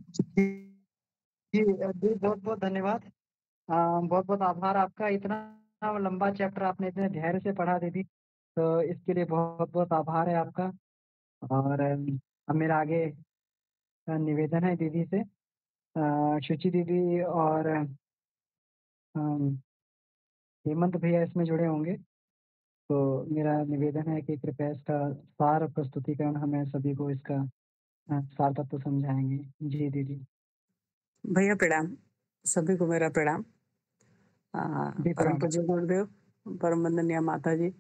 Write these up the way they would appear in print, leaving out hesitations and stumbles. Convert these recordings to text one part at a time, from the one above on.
जी, जी, जी, बहुत-बहुत धन्यवाद। बहुत-बहुत आभार आपका, इतना लंबा चैप्टर आपने इतने धैर्य से पढ़ा दीदी, तो इसके लिए बहुत-बहुत आभार है आपका। और अब मेरा आगे निवेदन है दीदी से। शुचि दीदी और अम, हेमंत भैया इसमें जुड़े होंगे, तो मेरा निवेदन है कि कृपया इसका सार प्रस्तुतिकरण हमें सभी को इसका सार तत्व समझाएँगे। जी, दीदी। भैया प्रणाम, सभी को मेरा प्रणाम। अ, जी, परम प्रणाम। पूज्य गुरुदेव, परम वंदनीय माता जी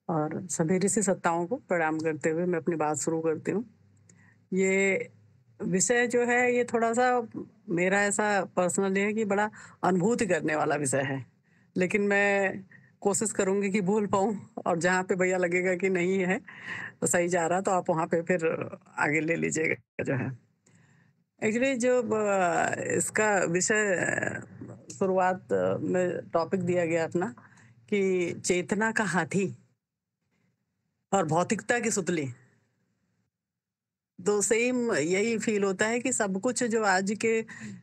और सभी ऋषि सत्ताओं को प्रणाम करते हुए मैं अपनी बात शुरू करती हूँ। ये विषय जो है ये थोड़ा-सा मेरा ऐसा पर्सनली है कि बड़ा अनुभूति करने वाला विषय है। लेकिन मैं कोशिश करूँगी कि बोल पाऊँ और जहाँ पे भैया लगेगा कि नहीं है, तो सही जा रहा है तो आप वहाँ पे फिर आगे ले लीजिएगा जो है। एक्चुअली जो इसका विषय शुरुआत में टॉपिक दिया गया अपना कि चेतना का हाथी और भौतिकता की सुतली। तो सेम यही फील होता है कि सब कुछ जो आज के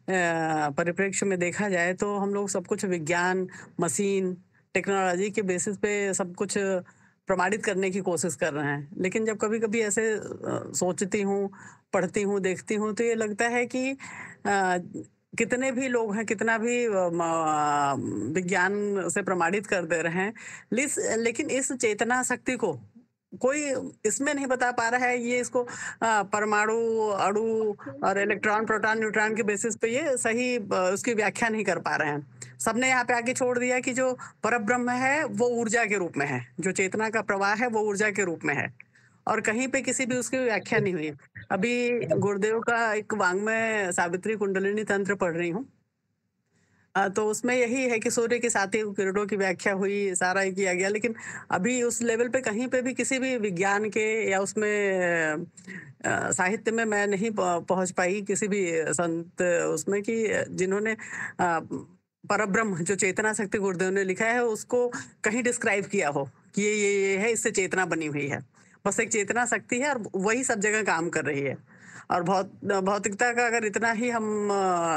परिप्रेक्ष्य में देखा जाए तो हम लोग सब कुछ विज्ञान, मशीन, टेक्नोलॉजी के बेसिस पे सब कुछ प्रमाणित करने की कोशिश कर रहे हैं। लेकिन जब कभी-कभी ऐसे सोचती हूँ, पढ़ती हूँ, देखती हूँ तो ये लगता है कि कितने भी लोग हैं, कितना भी विज्ञान से प्रमाणित कर दे रहे हैं, लेकिन इस चेतना शक्ति को कोई इसमें नहीं बता पा रहा है ये इसको परमाणु, अणु और इलेक्ट्रॉन, प्रोटॉन, न्यूट्रॉन के बेसिस पे ये सही उसकी व्याख्या नहीं कर पा रहे हैं। सबने यहाँ पे आके छोड़ दिया कि जो परब्रह्म है वो ऊर्जा के रूप में है, जो चेतना का प्रवाह है वो ऊर्जा के रूप में है और कहीं पे किसी भी उसकी व्याख्या नहीं हुई। अभी गुरुदेव का एक वाङ्मय सावित्री कुंडलिनी तंत्र पढ़ रही हूँ। तो उसमें यही है कि सूर्य की साथी किरणों की व्याख्या हुई, सारा ये किया गया, लेकिन अभी उस लेवल पे कहीं पे भी किसी भी विज्ञान के या उसमें साहित्य में मैं नहीं पहुँच पाई किसी भी संत उसमें कि जिन्होंने परब्रह्म जो चेतना शक्ति गुरुदेव ने लिखा है उसको कहीं डिस्क्राइब किया हो कि ये है, इससे चेतना बनी हुई है। बस एक चेतना शक्ति है और वही सब जगह काम कर रही है। और भौतिकता का अगर इतना ही हम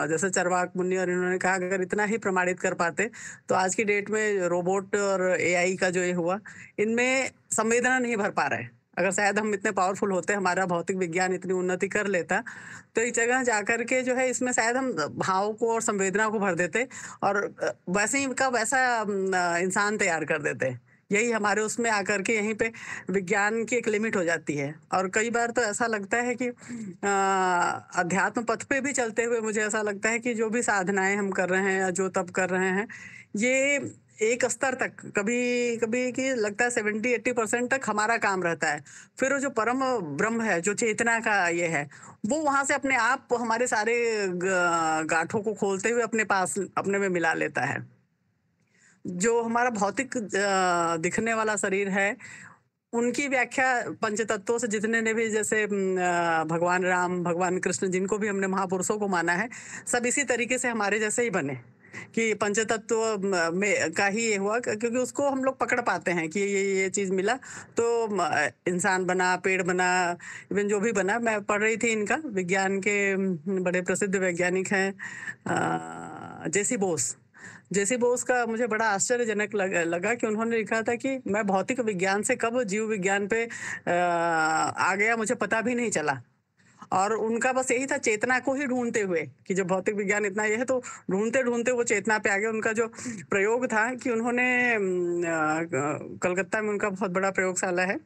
जैसे चरवाक मुनि और इन्होंने कहा अगर इतना ही प्रमाणित कर पाते तो आज की डेट में रोबोट और एआई का जो ये हुआ इनमें संवेदना नहीं भर पा रहे। अगर शायद हम इतने पावरफुल होते, हमारा भौतिक विज्ञान इतनी उन्नति कर लेता तो एक जगह जाकर के जो है इसमें शायद हम भाव को और संवेदना को भर देते और वैसे ही का वैसा इंसान तैयार कर देते। यही हमारे उसमें आकर के यहीं पे विज्ञान की एक लिमिट हो जाती है और कई बार तो ऐसा लगता है कि अध्यात्म पथ पे भी चलते हुए मुझे ऐसा लगता है कि जो भी साधनाएं हम कर रहे हैं या जो तप कर रहे हैं ये एक स्तर तक कभी कभी कि लगता है 70-80% तक हमारा काम रहता है। फिर वो जो परम ब्रह्म है जो चेतना का ये है वो वहां से अपने आप हमारे सारे गांठों को खोलते हुए अपने पास अपने में मिला लेता है। जो हमारा भौतिक दिखने वाला शरीर है उनकी व्याख्या पंचतत्वों से जितने ने भी जैसे भगवान राम, भगवान कृष्ण जिनको भी हमने महापुरुषों को माना है, सब इसी तरीके से हमारे जैसे ही बने कि पंचतत्व में का ही ये हुआ क्योंकि उसको हम लोग पकड़ पाते हैं कि ये चीज़ मिला तो इंसान बना, पेड़ बना, इवन जो भी बना। मैं पढ़ रही थी इनका विज्ञान के बड़े प्रसिद्ध वैज्ञानिक हैं जेसी बोस। जेसी बोस का मुझे बड़ा आश्चर्यजनक लगा कि उन्होंने लिखा था कि मैं भौतिक विज्ञान से कब जीव विज्ञान पे आ गया मुझे पता भी नहीं चला। और उनका बस यही था चेतना को ही ढूंढते हुए कि जो भौतिक विज्ञान इतना ये है तो ढूंढते ढूंढते वो चेतना पे आ गया। उनका जो प्रयोग था कि उन्होंने कलकत्ता में उनका बहुत बड़ा प्रयोगशाला है,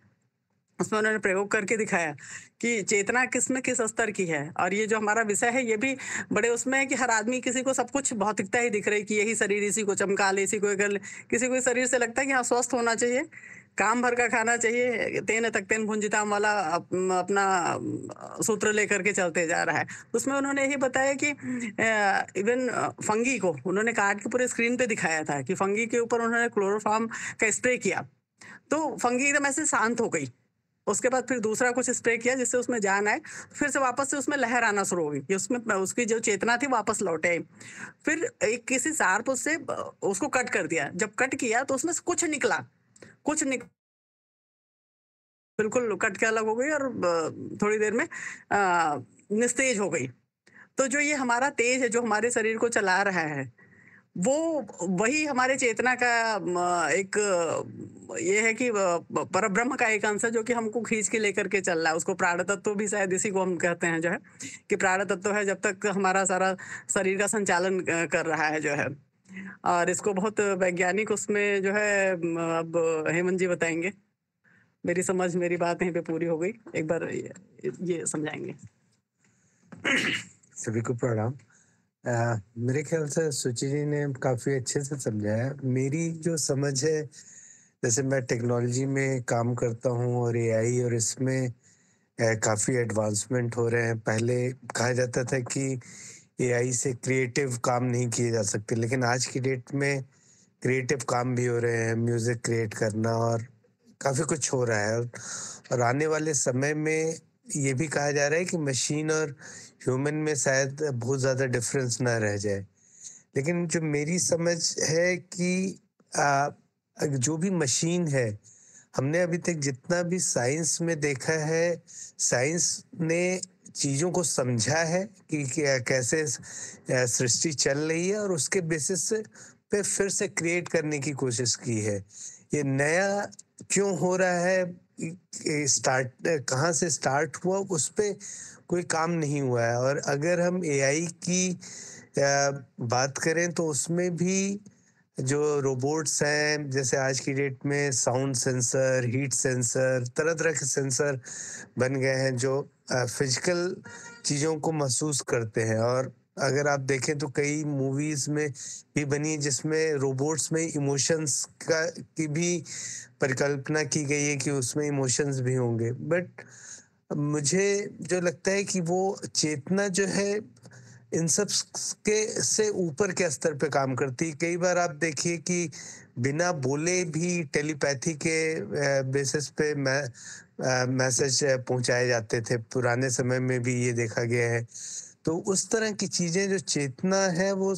उसमें उन्होंने प्रयोग करके दिखाया कि चेतना किस में किस स्तर की है। और ये जो हमारा विषय है ये भी बड़े उसमें है कि हर आदमी किसी को सब कुछ भौतिकता ही दिख रही कि यही शरीर इसी को चमका ले, इसी को ये कर ले। किसी को इस शरीर से लगता है कि हाँ स्वस्थ होना चाहिए, काम भर का खाना चाहिए, तेन तकतेन भुंजिताम वाला अपना सूत्र लेकर के चलते जा रहा है। उसमें उन्होंने यही बताया कि इवन फंगी को उन्होंने काट के पूरे स्क्रीन पे दिखाया था कि फंगी के ऊपर उन्होंने क्लोरोफॉर्म का स्प्रे किया तो फंगी एकदम ऐसे शांत हो गई। उसके बाद फिर दूसरा कुछ स्प्रे किया जिससे उसमें जान आए, फिर से वापस से उसमें लहर आना शुरू हो गई कि उसमें उसकी जो चेतना थी वापस लौट आई। फिर एक किसी शार्प उससे उसको कट कर दिया, जब कट किया तो उसमें से कुछ निकला, कुछ निक बिल्कुल कट के अलग हो गई और थोड़ी देर में निस्तेज हो गई। तो जो ये हमारा तेज है, जो हमारे शरीर को चला रहा है, वो वही हमारे चेतना का एक ये है कि परब्रह्म का एक अंश है जो कि हमको खींच के लेकर के चल रहा है। उसको प्राण तत्व भी शायद इसी को हम कहते हैं जो है, कि प्राण तत्व है जब तक हमारा सारा शरीर का संचालन कर रहा है जो है। और इसको बहुत वैज्ञानिक उसमें जो है अब हेमंत जी बताएँगे। मेरी समझ मेरी बात यहीं पे पूरी हो गई। एक बार ये समझाएँगे। सभी को प्रणाम। मेरे ख्याल से सुचि जी ने काफ़ी अच्छे से समझाया। मेरी जो समझ है, जैसे मैं टेक्नोलॉजी में काम करता हूँ और एआई और इसमें काफ़ी एडवांसमेंट हो रहे हैं। पहले कहा जाता था कि एआई से क्रिएटिव काम नहीं किए जा सकते, लेकिन आज की डेट में क्रिएटिव काम भी हो रहे हैं, म्यूज़िक क्रिएट करना और काफ़ी कुछ हो रहा है। और आने वाले समय में ये भी कहा जा रहा है कि मशीन और ह्यूमन में शायद बहुत ज़्यादा डिफरेंस ना रह जाए। लेकिन जो मेरी समझ है कि अ, जो भी मशीन है, हमने अभी तक जितना भी साइंस में देखा है, साइंस ने चीज़ों को समझा है कि क्या कैसे सृष्टि चल रही है और उसके बेसिस पे फिर से क्रिएट करने की कोशिश की है। ये नया क्यों हो रहा है, स्टार्ट कहाँ से स्टार्ट हुआ, उस पे कोई काम नहीं हुआ है। और अगर हम एआई की बात करें तो उसमें भी जो रोबोट्स हैं, जैसे आज की डेट में साउंड सेंसर, हीट सेंसर, तरह-तरह के सेंसर बन गए हैं जो फिजिकल चीज़ों को महसूस करते हैं। और अगर आप देखें तो कई मूवीज़ में भी बनी है जिसमें रोबोट्स में इमोशंस का की भी परिकल्पना की गई है कि उसमें इमोशंस भी होंगे। बट मुझे जो लगता है कि वो चेतना जो है इन सब के से ऊपर के स्तर पे काम करती है। कई बार आप देखिए कि बिना बोले भी टेलीपैथी के बेसिस पे मैसेज पहुंचाए जाते थे। पुराने समय में भी ये देखा गया है। तो उस तरह की चीजें, जो चेतना है, वो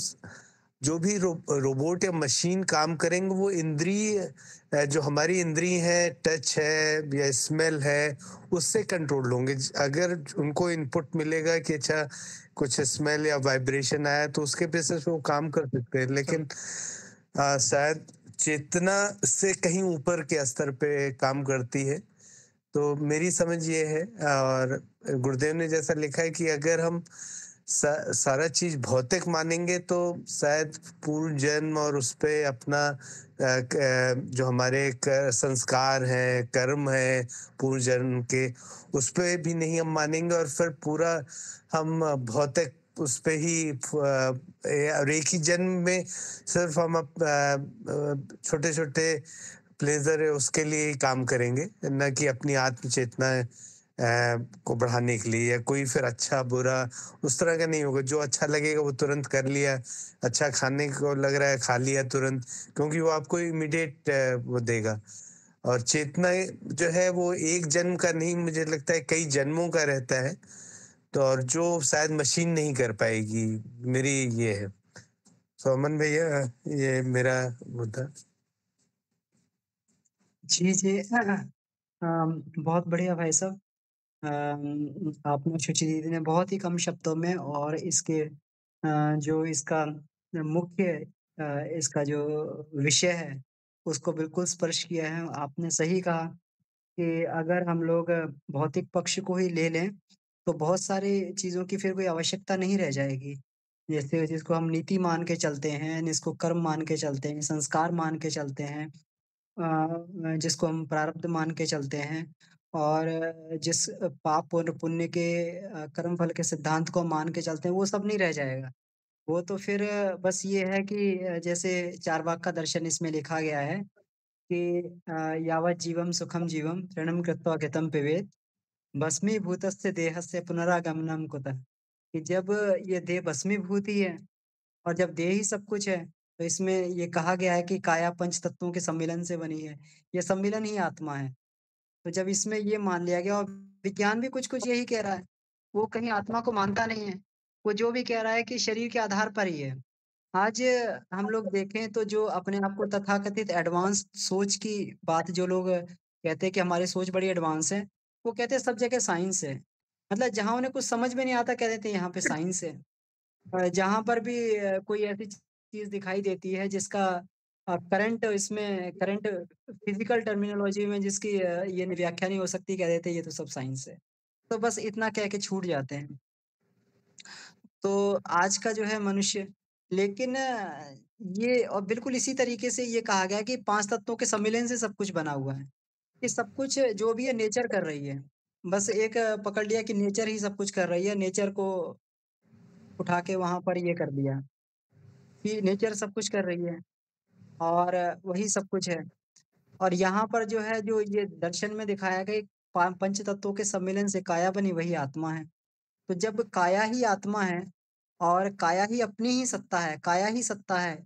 जो भी रोबोट या मशीन काम करेंगे वो इंद्रिय जो हमारी इंद्रिय है, टच है या स्मेल है, उससे कंट्रोल होंगे। अगर उनको इनपुट मिलेगा कि अच्छा कुछ स्मेल या वाइब्रेशन आया तो उसके बेसिस पे वो काम कर सकते हैं। लेकिन शायद चेतना से कहीं ऊपर के स्तर पे काम करती है। तो मेरी समझ ये है। और गुरुदेव ने जैसा लिखा है कि अगर हम सारा चीज भौतिक मानेंगे तो शायद पूर्व जन्म और उस पे अपना जो हमारे संस्कार हैं, कर्म है पूर्व जन्म के, उस पे भी नहीं हम मानेंगे और फिर पूरा हम भौतिक उस पे ही और एक ही जन्म में सिर्फ हम छोटे छोटे प्लेजर है उसके लिए ही काम करेंगे, न कि अपनी आत्म चेतना को बढ़ाने के लिए। या कोई फिर अच्छा बुरा उस तरह का नहीं होगा। जो अच्छा लगेगा वो तुरंत कर लिया, अच्छा खाने को लग रहा है खा लिया तुरंत, क्योंकि वो आपको इमीडिएट वो देगा। और चेतना जो है वो एक जन्म का नहीं, मुझे लगता है कई जन्मों का रहता है। तो और जो शायद मशीन नहीं कर पाएगी, मेरी ये है। तो अमन भैया, ये मेरा मुद्दा। जी, जी। बहुत बढ़िया भाई साहब। आपने शुचि दीदी ने बहुत ही कम शब्दों में और इसके जो इसका मुख्य इसका जो विषय है, उसको बिल्कुल स्पर्श किया है। आपने सही कहा कि अगर हम लोग भौतिक पक्ष को ही ले लें, तो बहुत सारी चीज़ों की फिर कोई आवश्यकता नहीं रह जाएगी। जैसे जिसको हम नीति मान के चलते हैं, जिसको कर्म मान के चलते हैं, संस्कार मान के चलते हैं। जिसको हम प्रारब्ध मान के चलते हैं और जिस पाप और पुण्य के कर्म फल के सिद्धांत को मान के चलते हैं, वो सब नहीं रह जाएगा। वो तो फिर बस ये है कि जैसे चार्वाक का दर्शन इसमें लिखा गया है कि यावत् जीवं सुखं जीवं तृणं कृत्वा घृतं पिबेत् भस्मीभूतस्य देहस्य पुनरागमनं कुतः। कि जब ये देह भस्मीभूत ही है और जब देह ही सब कुछ है, तो इसमें ये कहा गया है कि काया पंच तत्वों के सम्मिलन से बनी है। ये सम्मिलन ही आत्मा है। तो जब इसमें ये मान लिया गया और विज्ञान भी कुछ-कुछ यही कह रहा है। वो कहीं आत्मा को मानता नहीं है। वो जो भी कह रहा है कि शरीर के आधार पर ही है। आज हम लोग देखें तो जो अपने आप को तथाकथित एडवांस सोच की बात जो लोग कहते हैं कि हमारी सोच बड़ी एडवांस है, वो कहते हैं सब जगह साइंस है। मतलब जहाँ उन्हें कुछ समझ में नहीं आता कह देते हैं यहाँ पे साइंस है। जहाँ पर भी कोई ऐसी चीज़ दिखाई देती है जिसका करंट इसमें करंट फिज़िकल टर्मिनोलॉजी में जिसकी ये व्याख्या नहीं हो सकती, कह देते हैं ये तो सब साइंस है। तो बस इतना कह के छूट जाते हैं। तो आज का जो है मनुष्य लेकिन ये और बिल्कुल इसी तरीके से ये कहा गया है कि 5 तत्वों के सम्मिलन से सब कुछ बना हुआ है। ये सब कुछ जो भी है नेचर कर रही है। बस एक पकड़ लिया कि नेचर ही सब कुछ कर रही है, नेचर को उठा के वहाँ पर ये कर दिया कि नेचर सब कुछ कर रही है और वही सब कुछ है। और यहाँ पर जो है जो ये दर्शन में दिखाया गया पंच तत्वों के सम्मिलन से काया बनी वही आत्मा है। तो जब काया ही आत्मा है और काया ही अपनी ही सत्ता है, काया ही सत्ता है,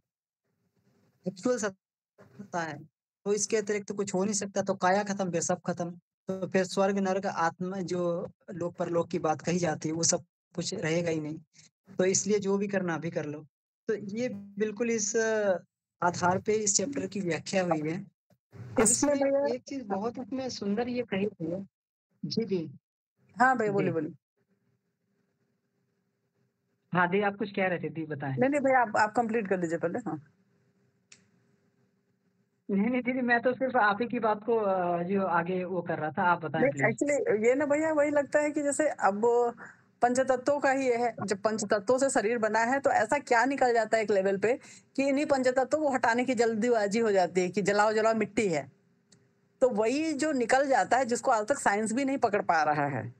एक्चुअल सत्ता है, तो इसके अतिरिक्त तो कुछ हो नहीं सकता। तो काया खत्म फिर सब खत्म। तो फिर स्वर्ग, नरक, आत्मा जो लोक परलोक की बात कही जाती है वो सब कुछ रहेगा ही नहीं। तो इसलिए जो भी करना अभी कर लो। तो ये बिल्कुल इस आधार पे इस चैप्टर की व्याख्या हुई है। और इसमें इसमें भैया एक चीज़ बहुत इसमें सुंदर ये कही गई है। जी, जी। हाँ भैया, जी। बोलिए, बोलिए। हाँ, दी आप कुछ कह रहे थे, दी बताएँ। नहीं, नहीं भैया, आप कंप्लीट कर लीजिए पहले। हाँ। नहीं, नहीं दीदी मैं तो सिर्फ़ आप ही की बात को जो आगे वो कर रहा था, आप बताएँ नहीं, प्लीज़। एक्चुअली ये ना भैया वही लगता है कि जैसे अब पंचतत्वों का ही ये है, जब पंचतत्वों से शरीर बना है तो ऐसा क्या निकल जाता है एक लेवल पे कि इन्हीं पंचतत्वों को हटाने की जल्दीबाजी हो जाती है कि जलाओ जलाओ मिट्टी है। तो वही जो निकल जाता है जिसको आज तक साइंस भी नहीं पकड़ पा रहा है,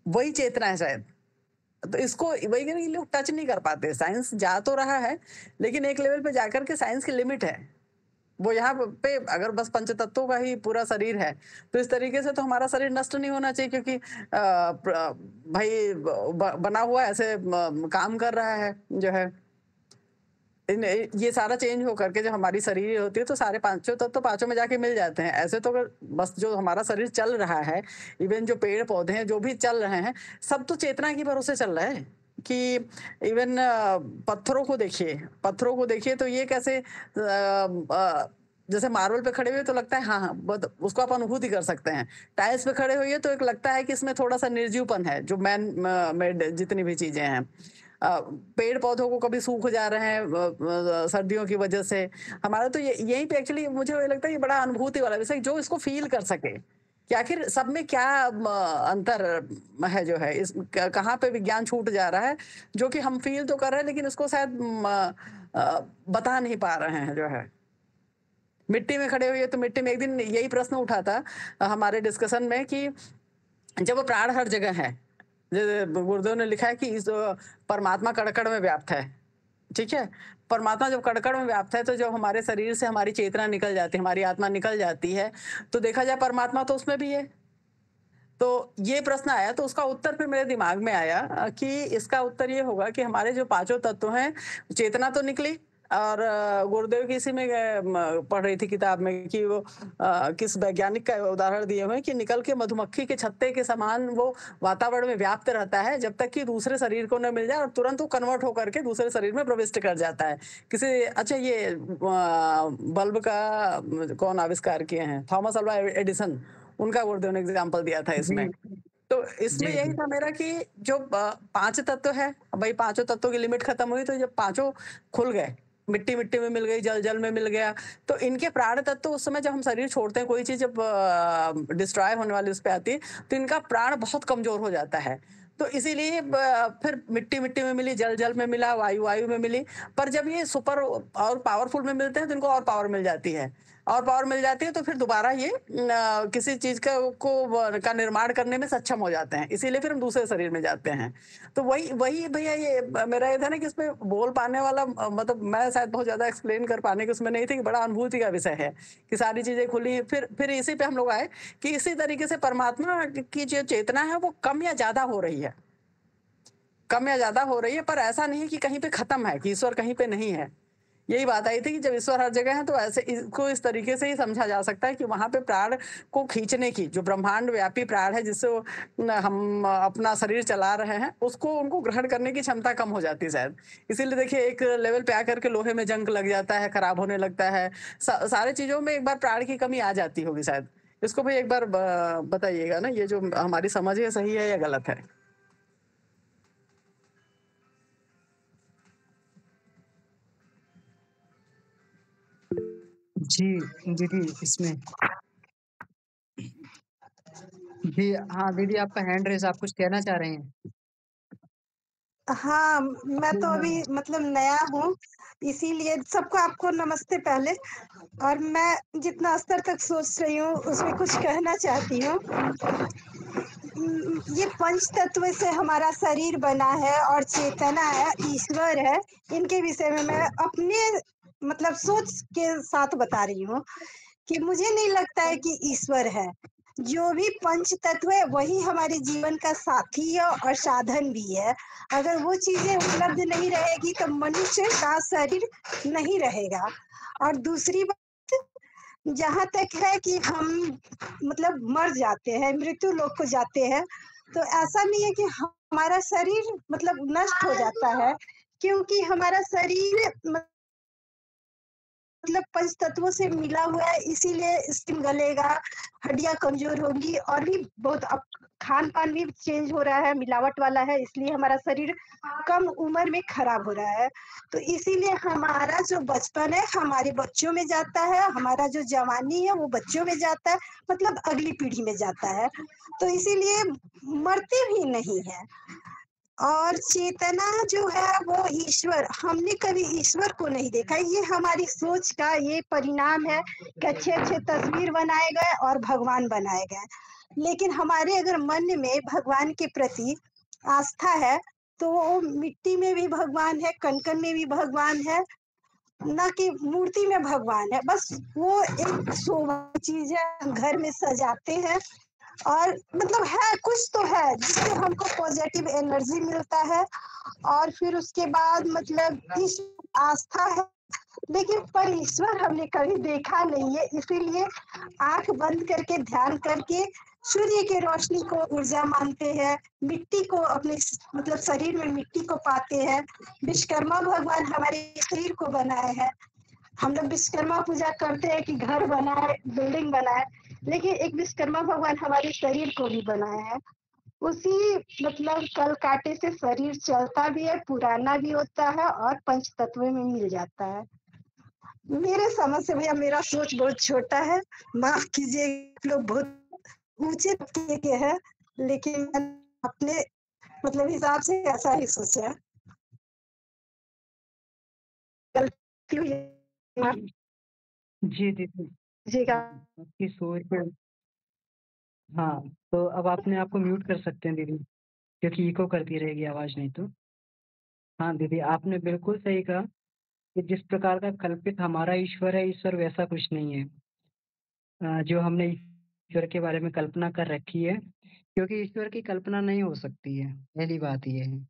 वही चेतना है शायद। तो इसको वही कह रहे हैं, ये लोग टच नहीं कर पाते। साइंस जा तो रहा है लेकिन एक लेवल पे जाकर के साइंस की लिमिट है। वो यहाँ पे अगर बस पंचतत्वों का ही पूरा शरीर है तो इस तरीके से तो हमारा शरीर नष्ट नहीं होना चाहिए, क्योंकि भाई बना हुआ ऐसे काम कर रहा है जो है। ये सारा चेंज हो करके जब हमारी शरीर होती है तो सारे पांचों तत्व तो पांचों में जाके मिल जाते हैं। ऐसे तो अगर बस जो हमारा शरीर चल रहा है, इवन जो पेड़ पौधे हैं जो भी चल रहे हैं, सब तो चेतना के भरोसे चल रहा है। कि इवन पत्थरों को देखिए तो ये कैसे जैसे मार्बल पे खड़े हुए तो लगता है हाँ हाँ बहुत, उसको आप अनुभूति कर सकते हैं। टाइल्स पे खड़े हुए तो एक लगता है कि इसमें थोड़ा सा निर्जीवपन है, जो मैन मेड जितनी भी चीजें हैं। पेड़ पौधों को कभी सूख जा रहे हैं सर्दियों की वजह से। हमारा तो ये यहीं पे एक्चुअली मुझे ये लगता है ये बड़ा अनुभूति वाला विषय, जो इसको फील कर सके कि आखिर सब में क्या अंतर है जो है, इस कहाँ पे विज्ञान छूट जा रहा है, जो कि हम फील तो कर रहे हैं लेकिन इसको शायद बता नहीं पा रहे हैं जो है। मिट्टी में खड़े हुए तो मिट्टी में एक दिन यही प्रश्न उठा था हमारे डिस्कशन में कि जब वो प्राण हर जगह है, जैसे गुरुदेव ने लिखा है कि इस परमात्मा कण-कण में व्याप्त है, ठीक है? परमात्मा जब कण-कण में व्याप्त है तो जब हमारे शरीर से हमारी चेतना निकल जाती है, हमारी आत्मा निकल जाती है, तो देखा जाए परमात्मा तो उसमें भी है। तो ये प्रश्न आया तो उसका उत्तर फिर मेरे दिमाग में आया कि इसका उत्तर ये होगा कि हमारे जो पांचों तत्व हैं, चेतना तो निकली और गुरुदेव की इसी में पढ़ रही थी किताब में कि वो किस वैज्ञानिक का उदाहरण दिए हुए हैं कि निकल के मधुमक्खी के छत्ते के समान वो वातावरण में व्याप्त रहता है जब तक कि दूसरे शरीर को न मिल जाए, और तुरंत वो कन्वर्ट होकर के दूसरे शरीर में प्रविष्ट कर जाता है। किसी अच्छा ये बल्ब का कौन आविष्कार किए हैं? थॉमस अल्वा एडिसन, उनका गुरुदेव ने एग्जाम्पल दिया था जी, इसमें। तो इसमें जी, यही जी। था मेरा कि जो 5 तत्व है, भाई पांचों तत्वों की लिमिट खत्म हुई तो जब पांचों खुल गए, मिट्टी मिट्टी में मिल गई, जल जल में मिल गया, तो इनके प्राण तत्व उस समय जब हम शरीर छोड़ते हैं, कोई चीज जब डिस्ट्रॉय होने वाली उस पे आती है तो इनका प्राण बहुत कमजोर हो जाता है। तो इसीलिए फिर मिट्टी मिट्टी में मिली, जल जल में मिला, वायु वायु में मिली। पर जब ये सुपर और पावरफुल में मिलते हैं तो इनको और पावर मिल जाती है, और पावर मिल जाती है तो फिर दोबारा ये किसी चीज का निर्माण करने में सक्षम हो जाते हैं, इसीलिए फिर हम दूसरे शरीर में जाते हैं। तो वही वही भैया ये मेरा ये था ना कि इसमें बोल पाने वाला मतलब मैं शायद बहुत ज्यादा एक्सप्लेन कर पाने के उसमें नहीं थी, कि बड़ा अनुभूति का विषय है कि सारी चीजें खुली। फिर इसी पे हम लोग आए कि इसी तरीके से परमात्मा की जो चेतना है वो कम या ज्यादा हो रही है, कम या ज्यादा हो रही है, पर ऐसा नहीं है कि कहीं पे खत्म है, कि ईश्वर कहीं पे नहीं है। यही बात आई थी कि जब ईश्वर हर जगह है तो ऐसे इसको इस तरीके से ही समझा जा सकता है कि वहां पे प्राण को खींचने की जो ब्रह्मांड व्यापी प्राण है, जिससे हम अपना शरीर चला रहे हैं, उसको उनको ग्रहण करने की क्षमता कम हो जाती है शायद। इसीलिए देखिए एक लेवल पे आकर के लोहे में जंग लग जाता है, खराब होने लगता है, सारे चीजों में एक बार प्राण की कमी आ जाती होगी शायद, इसको भी एक बार बताइएगा ना, ये जो हमारी समझ है सही है या गलत है? जी, दीदी इसमें जी, हाँ, दीदी आपका हैंड रेज़ आप कुछ कहना चाह रही हैं? हाँ, मैं जी, तो हाँ। अभी मतलब नया हूँ, इसीलिए सबको आपको नमस्ते पहले। और मैं जितना स्तर तक सोच रही हूँ, उसमें कुछ कहना चाहती हूँ। ये पंच तत्व से हमारा शरीर बना है और चेतना है, ईश्वर है, इनके विषय में मैं अपने मतलब सोच के साथ बता रही हूँ कि मुझे नहीं लगता है कि ईश्वर है। जो भी पंच तत्व है, वही हमारे जीवन का साथी है और साधन भी है। अगर वो चीज़ें उपलब्ध नहीं रहेगी, तो मनुष्य का शरीर नहीं रहेगा। और दूसरी बात, जहाँ तक है कि हम मतलब मर जाते हैं, मृत्यु लोक को जाते हैं, तो ऐसा नहीं है कि हमारा शरीर मतलब नष्ट हो जाता है, क्योंकि हमारा शरीर मतलब पंच तत्वों से मिला हुआ है, इसीलिए स्किन गलेगा, हड्डियाँ कमज़ोर होंगी और भी बहुत अब खान-पान भी चेंज हो रहा है, मिलावट वाला है, इसलिए हमारा शरीर कम उम्र में खराब हो रहा है। तो इसीलिए हमारा जो बचपन है, हमारे बच्चों में जाता है, हमारा जो जवानी है, वो बच्चों में जाता है, मतलब अगली पीढ़ी में जाता है। तो इसीलिए मरते भी नहीं हैं। और चेतना जो है वो ईश्वर, हमने कभी ईश्वर को नहीं देखा। ये हमारी सोच का ये परिणाम है कि अच्छे-अच्छे तस्वीर बनाए गए और भगवान बनाए गए। लेकिन हमारे अगर मन में भगवान के प्रति आस्था है, तो वो मिट्टी में भी भगवान है, कण-कण में भी भगवान है, ना कि मूर्ति में भगवान है। बस वो एक शोभा चीज़ है, घर में सजाते हैं और मतलब है, कुछ तो है जिससे हमको पॉजिटिव एनर्जी मिलता है। और फिर उसके बाद मतलब इस आस्था है, लेकिन पर ईश्वर हमने कभी देखा नहीं है, इसीलिए आँख बंद करके ध्यान करके सूर्य की रोशनी को ऊर्जा मानते हैं, मिट्टी को अपने मतलब शरीर में मिट्टी को पाते हैं। विश्वकर्मा भगवान हमारे शरीर को बनाए हैं। हम लोग विश्वकर्मा पूजा करते हैं कि घर बनाए, बिल्डिंग बनाए, लेकिन एक विश्वकर्मा भगवान हमारे शरीर को भी बनाए हैं। उसी मतलब कल काटे से शरीर चलता भी है, पुराना भी होता है और पंच तत्व में मिल जाता है। मेरे समझ से भैया मेरा सोच बहुत छोटा है, माफ कीजिए, आप लोग बहुत ऊंचे तबके के हैं, लेकिन मैंने अपने मतलब हिसाब से ऐसा ही सोचा है। गलती हुई है, माफ जी, दीदी। कीजिएगा। आपकी सोच हाँ, तो अब अपने आप को म्यूट कर सकते हैं दीदी, क्योंकि इको करती रहेगी आवाज़ नहीं तो। हाँ, दीदी आपने बिल्कुल सही कहा कि जिस प्रकार का कल्पित हमारा ईश्वर है, ईश्वर वैसा कुछ नहीं है। जो हमने ईश्वर के बारे में कल्पना कर रखी है, क्योंकि ईश्वर की कल्पना नहीं हो सकती है, पहली बात ये है।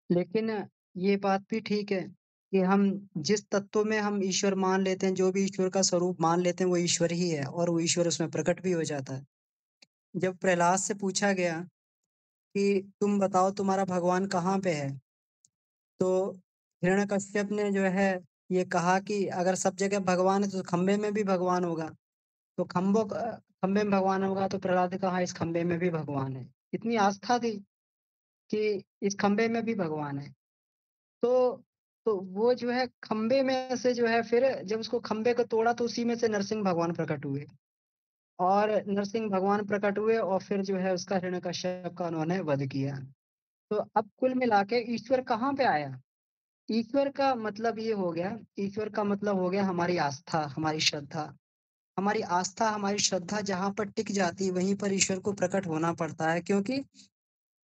लेकिन ये बात भी ठीक है कि हम जिस तत्व में हम ईश्वर मान लेते हैं, जो भी ईश्वर का स्वरूप मान लेते हैं, वो ईश्वर ही है और वो ईश्वर उसमें प्रकट भी हो जाता है। जब प्रहलाद से पूछा गया कि तुम बताओ तुम्हारा भगवान कहाँ पे है? तो हिरण्यकश्यप ने जो है ये कहा कि अगर सब जगह भगवान है तो खंबे में भी भगवान होगा। तो खंबे में भगवान होगा तो प्रहलाद ने कहा इस खंबे में भी भगवान है। इतनी आस्था थी कि इस खंबे में भी भगवान है। तो तो वो जो है खंबे में से जो है फिर जब उसको खंबे को तोड़ा तो उसी में से नरसिंह भगवान प्रकट हुए और नरसिंह भगवान प्रकट हुए और फिर जो है उसका हिरण्यकश्यप का उन्होंने वध किया। तो अब कुल मिला के ईश्वर कहाँ पे आया? ईश्वर का मतलब ये हो गया, ईश्वर का मतलब हो गया हमारी आस्था, हमारी श्रद्धा। हमारी आस्था, हमारी श्रद्धा जहाँ पर टिक जाती है वहीं पर ईश्वर को प्रकट होना पड़ता है, क्योंकि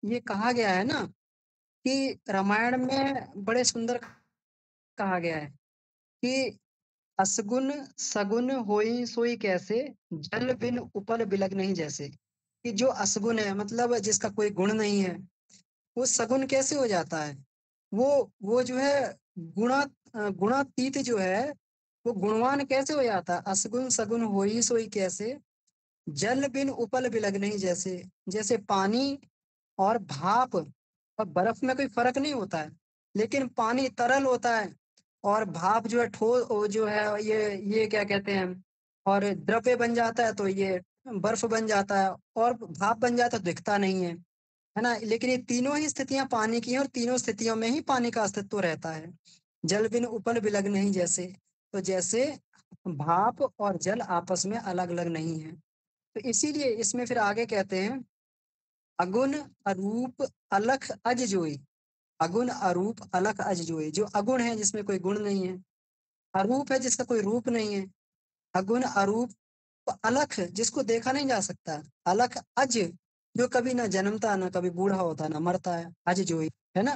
ये कहा गया है ना कि रामायण में बड़े सुंदर कहा गया है कि असगुन सगुन होई सोई कैसे, जल बिन उपल बिलग नहीं जैसे। कि जो असगुन है मतलब जिसका कोई गुण नहीं है, वो सगुन कैसे हो जाता है? वो जो है गुणातीत जो है, वो गुणवान कैसे हो जाता है? असगुन सगुन होई सोई कैसे, जल बिन उपल बिलग नहीं जैसे। जैसे पानी और भाप और बर्फ में कोई फर्क नहीं होता है, लेकिन पानी तरल होता है और भाप जो है ठोस वो जो है ये क्या कहते हैं और द्रव्य बन जाता है, तो ये बर्फ बन जाता है, और भाप बन जाता है तो दिखता नहीं है ना? लेकिन ये तीनों ही स्थितियां पानी की हैं, और तीनों स्थितियों में ही पानी का अस्तित्व रहता है। जल बिन उपल बिलग नहीं जैसे, तो जैसे भाप और जल आपस में अलग अलग नहीं है। तो इसीलिए इसमें फिर आगे कहते हैं, अगुण अरूप अलख अज जोई। अगुण अरूप अलख अज जोई, जो अगुण है जिसमें कोई गुण नहीं है, अरूप है जिसका कोई रूप नहीं है, अगुण अरूप अलख जिसको देखा नहीं जा सकता, अलख अज जो कभी ना जन्मता ना कभी बूढ़ा होता ना मरता है, अज जोई, है ना?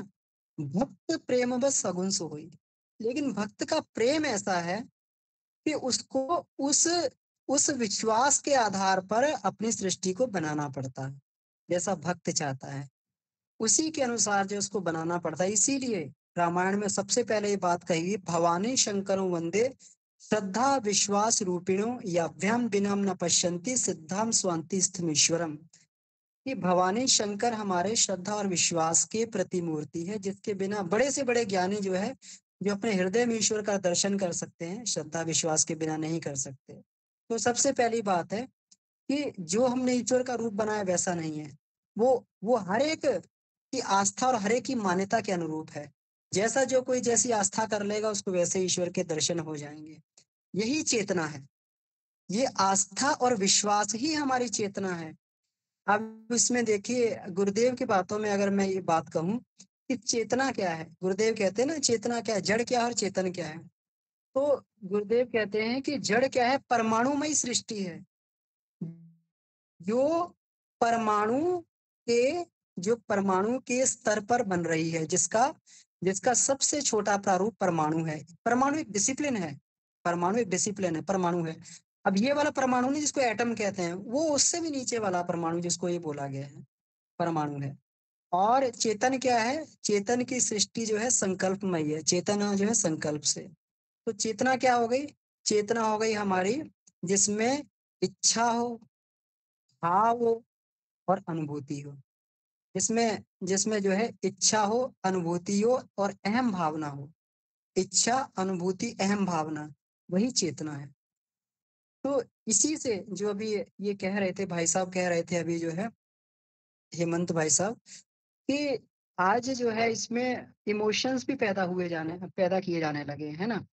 भक्त प्रेम बस सगुन सोई। लेकिन भक्त का प्रेम ऐसा है कि उसको उस उस विश्वास के आधार पर अपनी सृष्टि को बनाना पड़ता है, जैसा भक्त चाहता है उसी के अनुसार जो उसको बनाना पड़ता है। इसीलिए रामायण में सबसे पहले ये बात कही गई, भवानी शंकरों वंदे श्रद्धा विश्वास रूपिणों याभ्याम बिनम न पश्यन्ति सिद्धाम स्वांति स्थमीश्वरम। कि भवानी शंकर हमारे श्रद्धा और विश्वास के प्रतिमूर्ति है, जिसके बिना बड़े से बड़े ज्ञानी जो है, जो अपने हृदय में ईश्वर का दर्शन कर सकते हैं, श्रद्धा विश्वास के बिना नहीं कर सकते। तो सबसे पहली बात है कि जो हमने ईश्वर का रूप बनाया वैसा नहीं है, वो हर एक की आस्था और हर एक की मान्यता के अनुरूप है। जैसा जो कोई जैसी आस्था कर लेगा उसको वैसे ईश्वर के दर्शन हो जाएंगे। यही चेतना है, ये आस्था और विश्वास ही हमारी चेतना है। अब इसमें देखिए, गुरुदेव की बातों में अगर मैं ये बात कहूं कि चेतना क्या है, गुरुदेव कहते हैं ना चेतना क्या है, जड़ क्या है और चेतन क्या है। तो गुरुदेव कहते हैं कि जड़ क्या है, परमाणुमय सृष्टि है, जो परमाणु के जो परमाणु के स्तर पर बन रही है, जिसका जिसका सबसे छोटा प्रारूप परमाणु है। परमाणु एक डिसिप्लिन है, परमाणु एक डिसिप्लिन है, परमाणु है। अब ये वाला परमाणु नहीं जिसको एटम कहते हैं, वो उससे भी नीचे वाला परमाणु जिसको ये बोला गया है, परमाणु है। और चेतन क्या है, चेतन की सृष्टि जो है संकल्पमय है, चेतना जो है संकल्प से। तो चेतना क्या हो गई, चेतना हो गई हमारी जिसमें इच्छा हो, भाव हो और अनुभूति हो, जिसमें जिसमें जो है इच्छा हो, अनुभूति हो और अहम भावना हो। इच्छा, अनुभूति, अहम भावना, वही चेतना है। तो इसी से जो अभी ये कह रहे थे भाई साहब, कह रहे थे अभी जो है हेमंत भाई साहब, कि आज जो है इसमें इमोशंस भी पैदा किए जाने लगे हैं ना।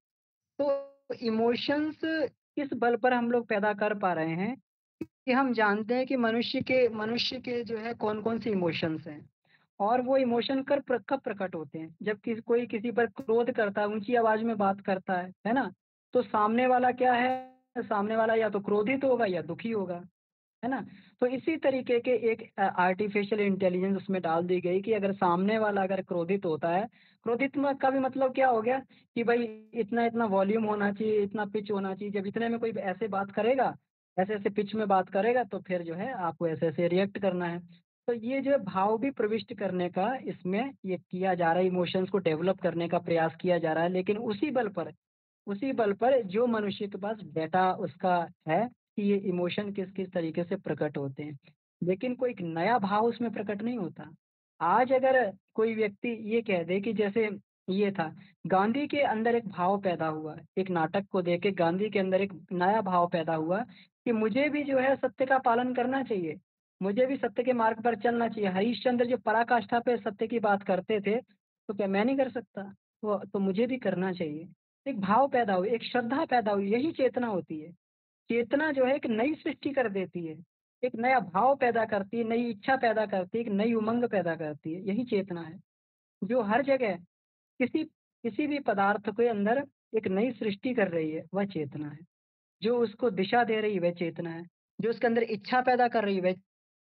तो इमोशंस किस बल पर हम लोग पैदा कर पा रहे हैं कि हम जानते हैं कि मनुष्य के जो है कौन-कौन से इमोशंस हैं, और वो इमोशन कब प्रकट होते हैं, जब कोई किसी पर क्रोध करता है, ऊँची आवाज़ में बात करता है ना? तो सामने वाला क्या है, सामने वाला या तो क्रोधित होगा या दुखी होगा, है ना? तो इसी तरीके के एक आर्टिफ़िशियल इंटेलिजेंस उसमें डाल दी गई कि अगर सामने वाला अगर क्रोधित होता है, क्रोधित म का भी मतलब क्या हो गया कि भई इतना-इतना वॉल्यूम होना चाहिए, इतना पिच होना चाहिए। जब इतने में कोई ऐसे बात करेगा, ऐसे-ऐसे पिच में बात करेगा, तो फिर जो है आपको ऐसे-ऐसे रिएक्ट करना है। तो ये जो है भाव भी प्रविष्ट करने का इसमें ये किया जा रहा है, इमोशंस को डेवलप करने का प्रयास किया जा रहा है। लेकिन उसी बल पर जो मनुष्य के पास डेटा उसका है कि ये इमोशन किस-किस तरीके से प्रकट होते हैं। लेकिन कोई एक नया भाव उसमें प्रकट नहीं होता। आज अगर कोई व्यक्ति ये कह दे कि जैसे ये था, गांधी के अंदर एक भाव पैदा हुआ, एक नाटक को देख के गांधी के अंदर एक नया भाव पैदा हुआ कि मुझे भी जो है सत्य का पालन करना चाहिए, मुझे भी सत्य के मार्ग पर चलना चाहिए। हरिश्चंद्र जो पराकाष्ठा पे सत्य की बात करते थे, तो क्या मैं नहीं कर सकता? तो मुझे भी करना चाहिए। एक भाव पैदा हुई, एक श्रद्धा पैदा हुई, यही चेतना होती है। चेतना जो है एक नई सृष्टि कर देती है, एक नया भाव पैदा करती है, नई इच्छा पैदा करती है, एक नई उमंग पैदा करती है, यही चेतना है। जो हर जगह किसी किसी भी पदार्थ के अंदर एक नई सृष्टि कर रही है, वह चेतना है। जो उसको दिशा दे रही है, वह चेतना है। जो उसके अंदर इच्छा पैदा कर रही है, वह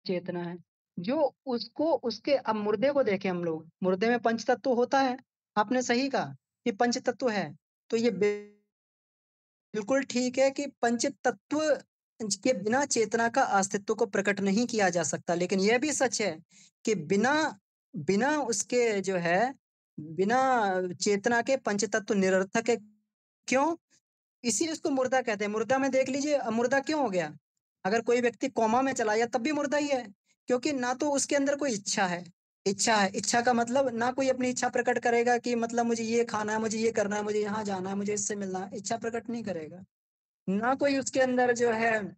चेतना है। जो उसको उसके अब मुर्दे को देखें हम लोग, मुर्दे में पंच तत्व होता है, आपने सही कहा कि पंच तत्व है। तो ये बिल्कुल ठीक है कि पंच तत्व के बिना चेतना का अस्तित्व को प्रकट नहीं किया जा सकता। लेकिन यह भी सच है कि बिना बिना उसके जो है, बिना चेतना के पंच तत्व निरर्थक है। क्यों? इसीलिए उसको मुर्दा कहते हैं। मुर्दा में देख लीजिए, मुर्दा क्यों हो गया? अगर कोई व्यक्ति कोमा में चला गया तब भी मुर्दा ही है, क्योंकि ना तो उसके अंदर कोई इच्छा है। इच्छा है, इच्छा का मतलब ना कोई अपनी इच्छा प्रकट करेगा कि मतलब मुझे ये खाना है, मुझे ये करना है, मुझे यहाँ जाना है, मुझे इससे मिलना है, इच्छा प्रकट नहीं करेगा। ना कोई उसके अंदर जो है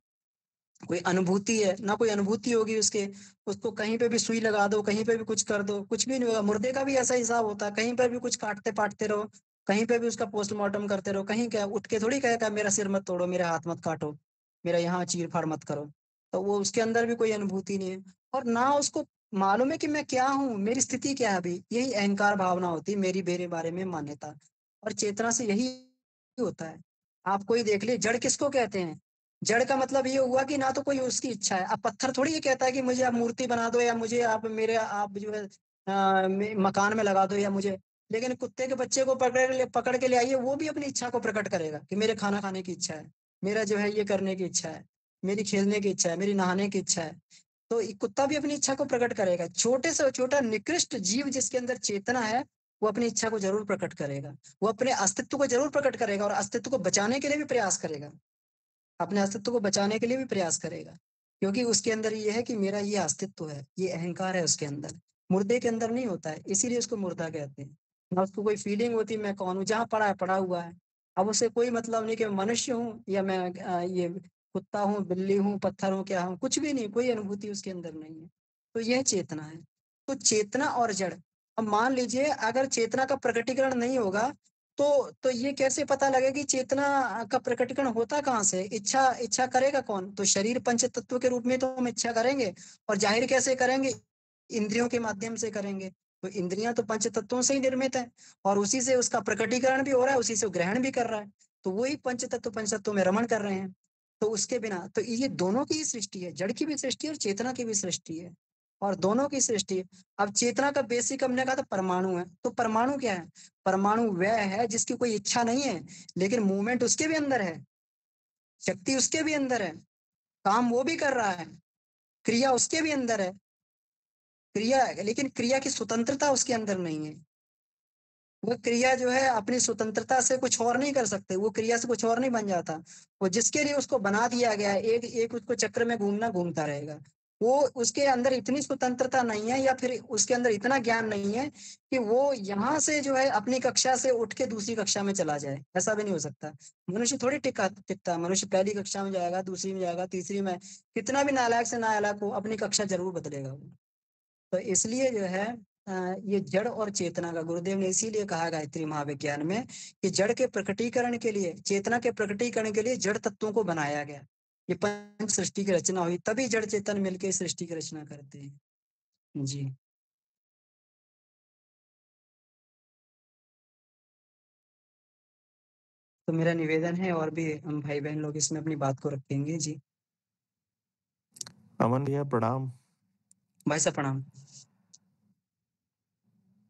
कोई अनुभूति है, ना कोई अनुभूति होगी उसके, उसको कहीं पे भी सुई लगा दो, कहीं पे भी कुछ कर दो, कुछ भी नहीं होगा। मुर्दे का भी ऐसा हिसाब होता है, कहीं पर भी कुछ काटते-पाटते रहो, कहीं पे भी उसका पोस्टमार्टम करते रहो, कहीं क्या उठ के थोड़ी कहेगा मेरा सिर मत तोड़ो, मेरा हाथ मत काटो, मेरा यहाँ चीर-फाड़ मत करो। तो वो उसके अंदर भी कोई अनुभूति नहीं है और ना उसको मालूम है कि मैं क्या हूँ, मेरी स्थिति क्या है अभी। यही अहंकार भावना होती है, मेरे बारे में मान्यता। और चेतना से यही होता है। आप कोई देख लीजिए, जड़ किसको कहते हैं? जड़ का मतलब ये हुआ कि ना तो कोई उसकी इच्छा है। अब पत्थर थोड़ी ये कहता है कि मुझे आप मूर्ति बना दो या मुझे आप जो है मकान में लगा दो या मुझे। लेकिन कुत्ते के बच्चे को पकड़ के ले आइए, वो भी अपनी इच्छा को प्रकट करेगा कि मेरे खाना खाने की इच्छा है, मेरा जो है ये करने की इच्छा है, मेरी खेलने की इच्छा है, मेरी नहाने की इच्छा है। तो कुत्ता भी अपनी इच्छा को प्रकट करेगा। छोटे से छोटा निकृष्ट जीव जिसके अंदर चेतना है, वो अपनी इच्छा को जरूर प्रकट करेगा। वो अपने अस्तित्व को जरूर प्रकट करेगा और अस्तित्व को बचाने के लिए भी प्रयास करेगा। अपने अस्तित्व को बचाने के लिए भी प्रयास करेगा, क्योंकि उसके अंदर ये है कि मेरा ये अस्तित्व है, ये अहंकार है उसके अंदर। मुर्दे के अंदर नहीं होता है, इसीलिए उसको मुर्दा कहते हैं। ना उसको कोई फीलिंग होती मैं कौन हूँ, जहाँ पड़ा है पड़ा हुआ है। अब उसे कोई मतलब नहीं कि मैं मनुष्य हूँ या मैं ये कुत्ता हूँ, बिल्ली हूँ, पत्थर हूँ, क्या हूँ, कुछ भी नहीं, कोई अनुभूति उसके अंदर नहीं है। तो यह चेतना है। तो चेतना और जड़, अब मान लीजिए अगर चेतना का प्रकटीकरण नहीं होगा तो ये कैसे पता लगे कि चेतना का प्रकटीकरण होता कहाँ से? इच्छा इच्छा करेगा कौन? तो शरीर पंच तत्व के रूप में तो हम इच्छा करेंगे और जाहिर कैसे करेंगे? इंद्रियों के माध्यम से करेंगे। तो इंद्रियां तो पंच तत्वों से ही निर्मित है और उसी से उसका प्रकटीकरण भी हो रहा है, उसी से वो ग्रहण भी कर रहा है। तो वही पंच तत्व में रमण कर रहे हैं। तो उसके बिना तो ये दोनों की ही सृष्टि है, जड़ की भी सृष्टि है और चेतना की भी सृष्टि है और दोनों की सृष्टि है। अब चेतना का बेसिक हमने कहा था परमाणु है, तो परमाणु क्या है? परमाणु वह है जिसकी कोई इच्छा नहीं है, लेकिन मूवमेंट उसके भी अंदर है, शक्ति उसके भी अंदर है, काम वो भी कर रहा है, क्रिया उसके भी अंदर है, क्रिया, लेकिन क्रिया की स्वतंत्रता उसके अंदर नहीं है। वो क्रिया जो है अपनी स्वतंत्रता से कुछ और नहीं कर सकते, वो क्रिया से कुछ और नहीं बन जाता। वो जिसके लिए उसको बना दिया गया है, एक एक उसको चक्र में घूमता रहेगा। वो उसके अंदर इतनी स्वतंत्रता नहीं है या फिर उसके अंदर इतना ज्ञान नहीं है कि वो यहाँ से जो है अपनी कक्षा से उठ के दूसरी कक्षा में चला जाए, ऐसा भी नहीं हो सकता। मनुष्य थोड़ी टिकता है, मनुष्य पहली कक्षा में जाएगा, दूसरी में जाएगा, तीसरी में, कितना भी नालायक से नालायक हो अपनी कक्षा जरूर बदलेगा वो। तो इसलिए जो है ये जड़ और चेतना का गुरुदेव ने इसीलिए कहा गायत्री महाविज्ञान में कि जड़ के प्रकटीकरण के लिए, चेतना के प्रकटीकरण के लिए जड़ तत्वों को बनाया गया। ये पंच सृष्टि की रचना हुई, तभी जड़ चेतन मिलकर सृष्टि की रचना करते हैं। जी। तो मेरा निवेदन है और भी हम भाई बहन लोग इसमें अपनी बात को रखेंगे। जी अमन भैया प्रणाम। भाई साहब प्रणाम।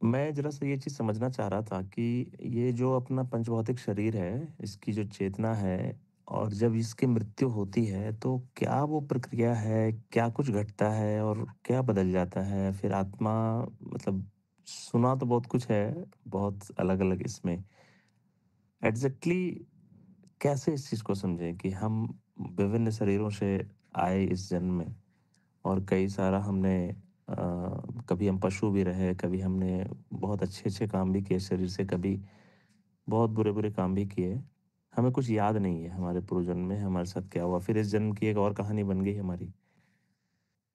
मैं जरा सा ये चीज़ समझना चाह रहा था कि ये जो अपना पंचभौतिक शरीर है, इसकी जो चेतना है और जब इसकी मृत्यु होती है, तो क्या वो प्रक्रिया है? क्या कुछ घटता है और क्या बदल जाता है? फिर आत्मा मतलब सुना तो बहुत कुछ है, बहुत अलग-अलग इसमें। एग्ज़ैक्टली कैसे इस चीज़ को समझें कि हम विभिन्न शरीरों से आए इस जन्म में और कई सारा हमने कभी हम पशु भी रहे, कभी हमने बहुत अच्छे-अच्छे काम भी किए शरीर से, कभी बहुत बुरे-बुरे काम भी किए। हमें कुछ याद नहीं है हमारे पूर्वजन्म में हमारे साथ क्या हुआ। फिर इस जन्म की एक और कहानी बन गई हमारी।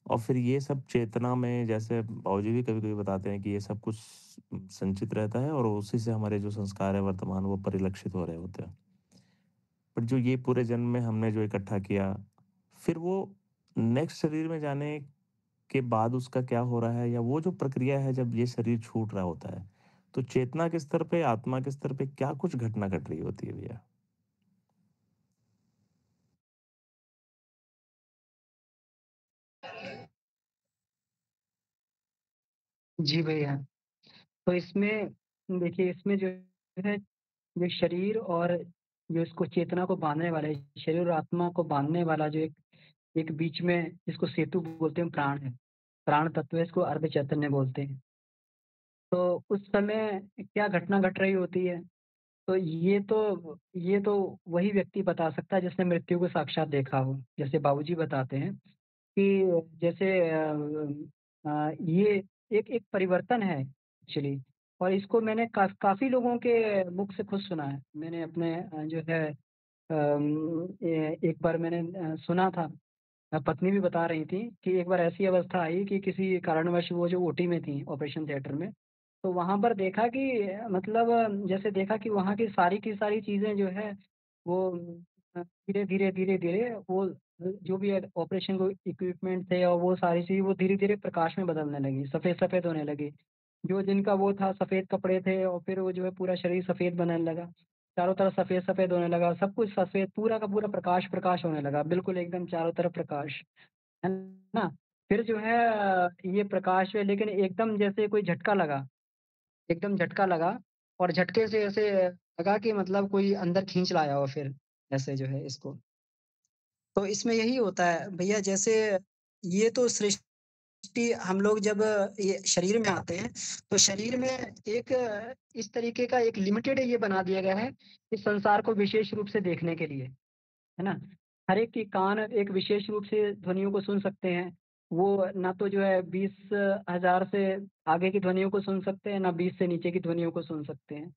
और फिर ये सब चेतना में जैसे बाबूजी भी कभी-कभी बताते हैं कि ये सब कुछ संचित रहता है और उसी से हमारे जो संस्कार है वर्तमान वो परिलक्षित हो रहे होते हैं। बट जो ये पूरे जन्म में हमने जो इकट्ठा किया, फिर वो नेक्स्ट शरीर में जाने के बाद उसका क्या हो रहा है या वो जो प्रक्रिया है जब ये शरीर छूट रहा होता है, तो चेतना के स्तर पे, आत्मा के स्तर पे क्या कुछ घटना घट रही होती है भैया? जी भैया। तो इसमें देखिए, इसमें जो है, ये शरीर और जो इसको चेतना को बाँधने वाला है, शरीर और आत्मा को बाँधने वाला जो एक एक बीच में जिसको सेतु बोलते हैं, प्राण है। प्राण तत्व है, इसको अर्ध चैतन्य बोलते हैं। तो उस समय क्या घटना घट रही होती है, तो ये तो वही व्यक्ति बता सकता है जिसने मृत्यु को साक्षात देखा हो। जैसे बाबूजी बताते हैं कि जैसे ये एक एक परिवर्तन है एक्चुअली, और इसको मैंने काफ़ी लोगों के मुख से खुद सुना है। मैंने अपने जो है एक बार मैंने सुना था, पत्नी भी बता रही थी कि एक बार ऐसी अवस्था आई कि किसी कारणवश वो जो ओटी में थी, ऑपरेशन थिएटर में, तो वहाँ पर देखा कि मतलब जैसे देखा कि वहाँ की सारी चीज़ें जो है वो धीरे-धीरे, धीरे-धीरे वो जो भी ऑपरेशन को इक्विपमेंट थे और वो सारी चीज़ वो धीरे-धीरे प्रकाश में बदलने लगी, सफ़ेद-सफ़ेद होने लगी। जो जिनका वो था सफ़ेद कपड़े थे और फिर वो जो है पूरा शरीर सफ़ेद बनने लगा। चारों तरफ सफ़ेद-सफ़ेद होने लगा, सब कुछ सफ़ेद पूरा का पूरा प्रकाश होने लगा, बिल्कुल एकदम चारों तरफ प्रकाश, है ना? फिर जो है ये प्रकाश है लेकिन एकदम जैसे कोई झटका लगा, एकदम झटका लगा और झटके से ऐसे लगा कि मतलब कोई अंदर खींच लाया हो फिर, ऐसे जो है इसको। तो इसमें यही होता है भैया, जैसे ये तो सृष्टि हम लोग जब ये शरीर में आते हैं, तो शरीर में एक इस तरीके का एक लिमिटेड ये बना दिया गया है, इस संसार को विशेष रूप से देखने के लिए, है ना? हर एक के कान एक विशेष रूप से ध्वनियों को सुन सकते हैं। वो ना तो जो है 20,000 से आगे की ध्वनियों को सुन सकते हैं, ना 20 से नीचे की ध्वनियों को सुन सकते हैं।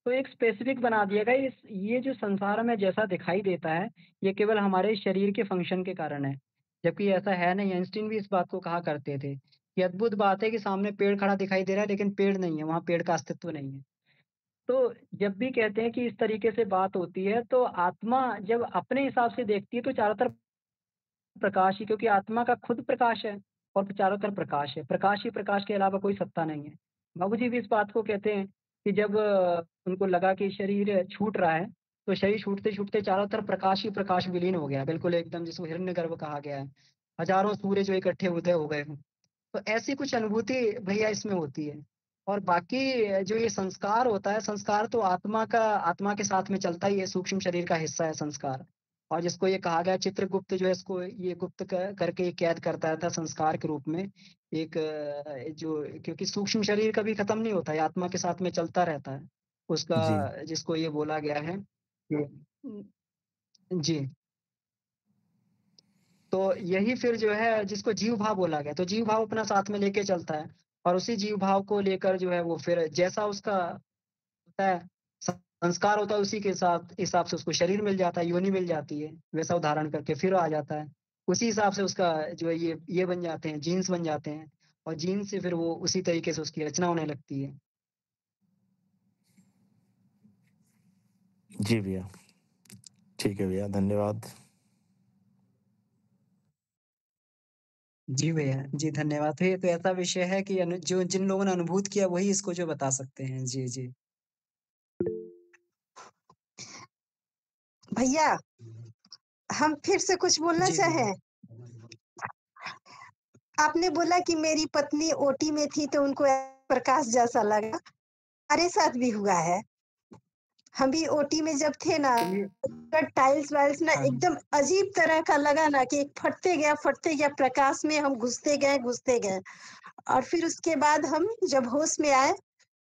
तो एक स्पेसिफिक बना दिया गया है इस ये जो संसार हमें जैसा दिखाई देता है, ये केवल हमारे शरीर के फंक्शन के कारण है। जबकि ऐसा है नहीं, आइंस्टीन भी इस बात को कहा करते थे, कि अद्भुत बात है कि सामने पेड़ खड़ा दिखाई दे रहा है लेकिन पेड़ नहीं है, वहाँ पेड़ का अस्तित्व नहीं है। तो जब भी कहते हैं कि इस तरीके से बात होती है, तो आत्मा जब अपने हिसाब से देखती है तो चारों तरफ प्रकाश ही, क्योंकि आत्मा का खुद प्रकाश है और चारों तरफ प्रकाश है। प्रकाश ही प्रकाश के अलावा कोई सत्ता नहीं है। बाबूजी भी इस बात को कहते हैं कि जब उनको लगा कि शरीर छूट रहा है, तो शरीर छूटते-छूटते चारों तरफ प्रकाश ही प्रकाश विलीन हो गया। बिल्कुल एकदम जिसको हिरण्यगर्भ कहा गया है। हज़ारों सूर्य जो इकट्ठे उदय हो गए हों। तो ऐसी कुछ अनुभूति भैया इसमें होती है। और बाकी जो ये संस्कार होता है, संस्कार तो आत्मा के साथ में चलता ही है, सूक्ष्म शरीर का हिस्सा है संस्कार। और जिसको ये कहा गया चित्रगुप्त जो है इसको ये गुप्त करके ये कैद करता था संस्कार के रूप में। एक जो क्योंकि सूक्ष्म शरीर कभी खत्म नहीं होता है, आत्मा के साथ में चलता रहता है। जी। उसका जिसको ये बोला गया है कि जी। तो यही फिर जो है जिसको जीव भाव बोला गया, तो जीव भाव अपना साथ में लेके चलता है और उसी जीव भाव को लेकर जो है वो फिर जैसा उसका होता है, संस्कार होता है उसी के साथ हिसाब से उसको शरीर मिल जाता है, योनि मिल जाती है, वैसा उदाहरण करके फिर आ जाता है। उसी हिसाब से उसका जो है ये बन जाते हैं, जीन्स बन जाते हैं और जीन्स से फिर वो उसी तरीके से उसकी रचना होने लगती है। जी भैया। ठीक है भैया, धन्यवाद। जी भैया, जी धन्यवाद। तो ये तो ऐसा विषय है कि जो जिन लोगों ने अनुभूत किया वही इसको जो बता सकते हैं। जी, जी। भैया, हम फिर से कुछ बोलना जी दीदी। चाहें? आपने बोला कि मेरी पत्नी ओटी में थी तो उनको प्रकाश जैसा लगा। हमारे साथ भी हुआ है। हम भी ओटी में जब थे ना, तो ये टाइल्स-वाइल्स ना हाँ, एकदम अजीब तरह का लगा ना कि फटते गया प्रकाश में हम घुसते गए और फिर उसके बाद हम जब होश में आए,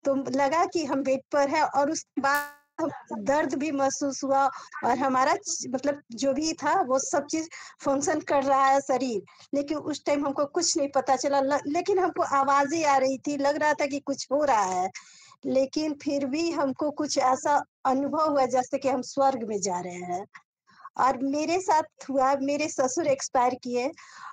तो लगा कि हम बेड पर हैं और उसके बाद हम दर्द भी महसूस हुआ और हमारा मतलब जो भी था वो सब चीज़ फ़ंक्शन कर रहा है शरीर। लेकिन उस टाइम हमको कुछ नहीं पता चला लेकिन हमको आवाज़ें आ रही थी, लग रहा था कि कुछ हो रहा है। लेकिन फिर भी हमको कुछ ऐसा अनुभव हुआ जैसे कि हम स्वर्ग में जा रहे हैं। और मेरे साथ हुआ, मेरे ससुर एक्सपायर किए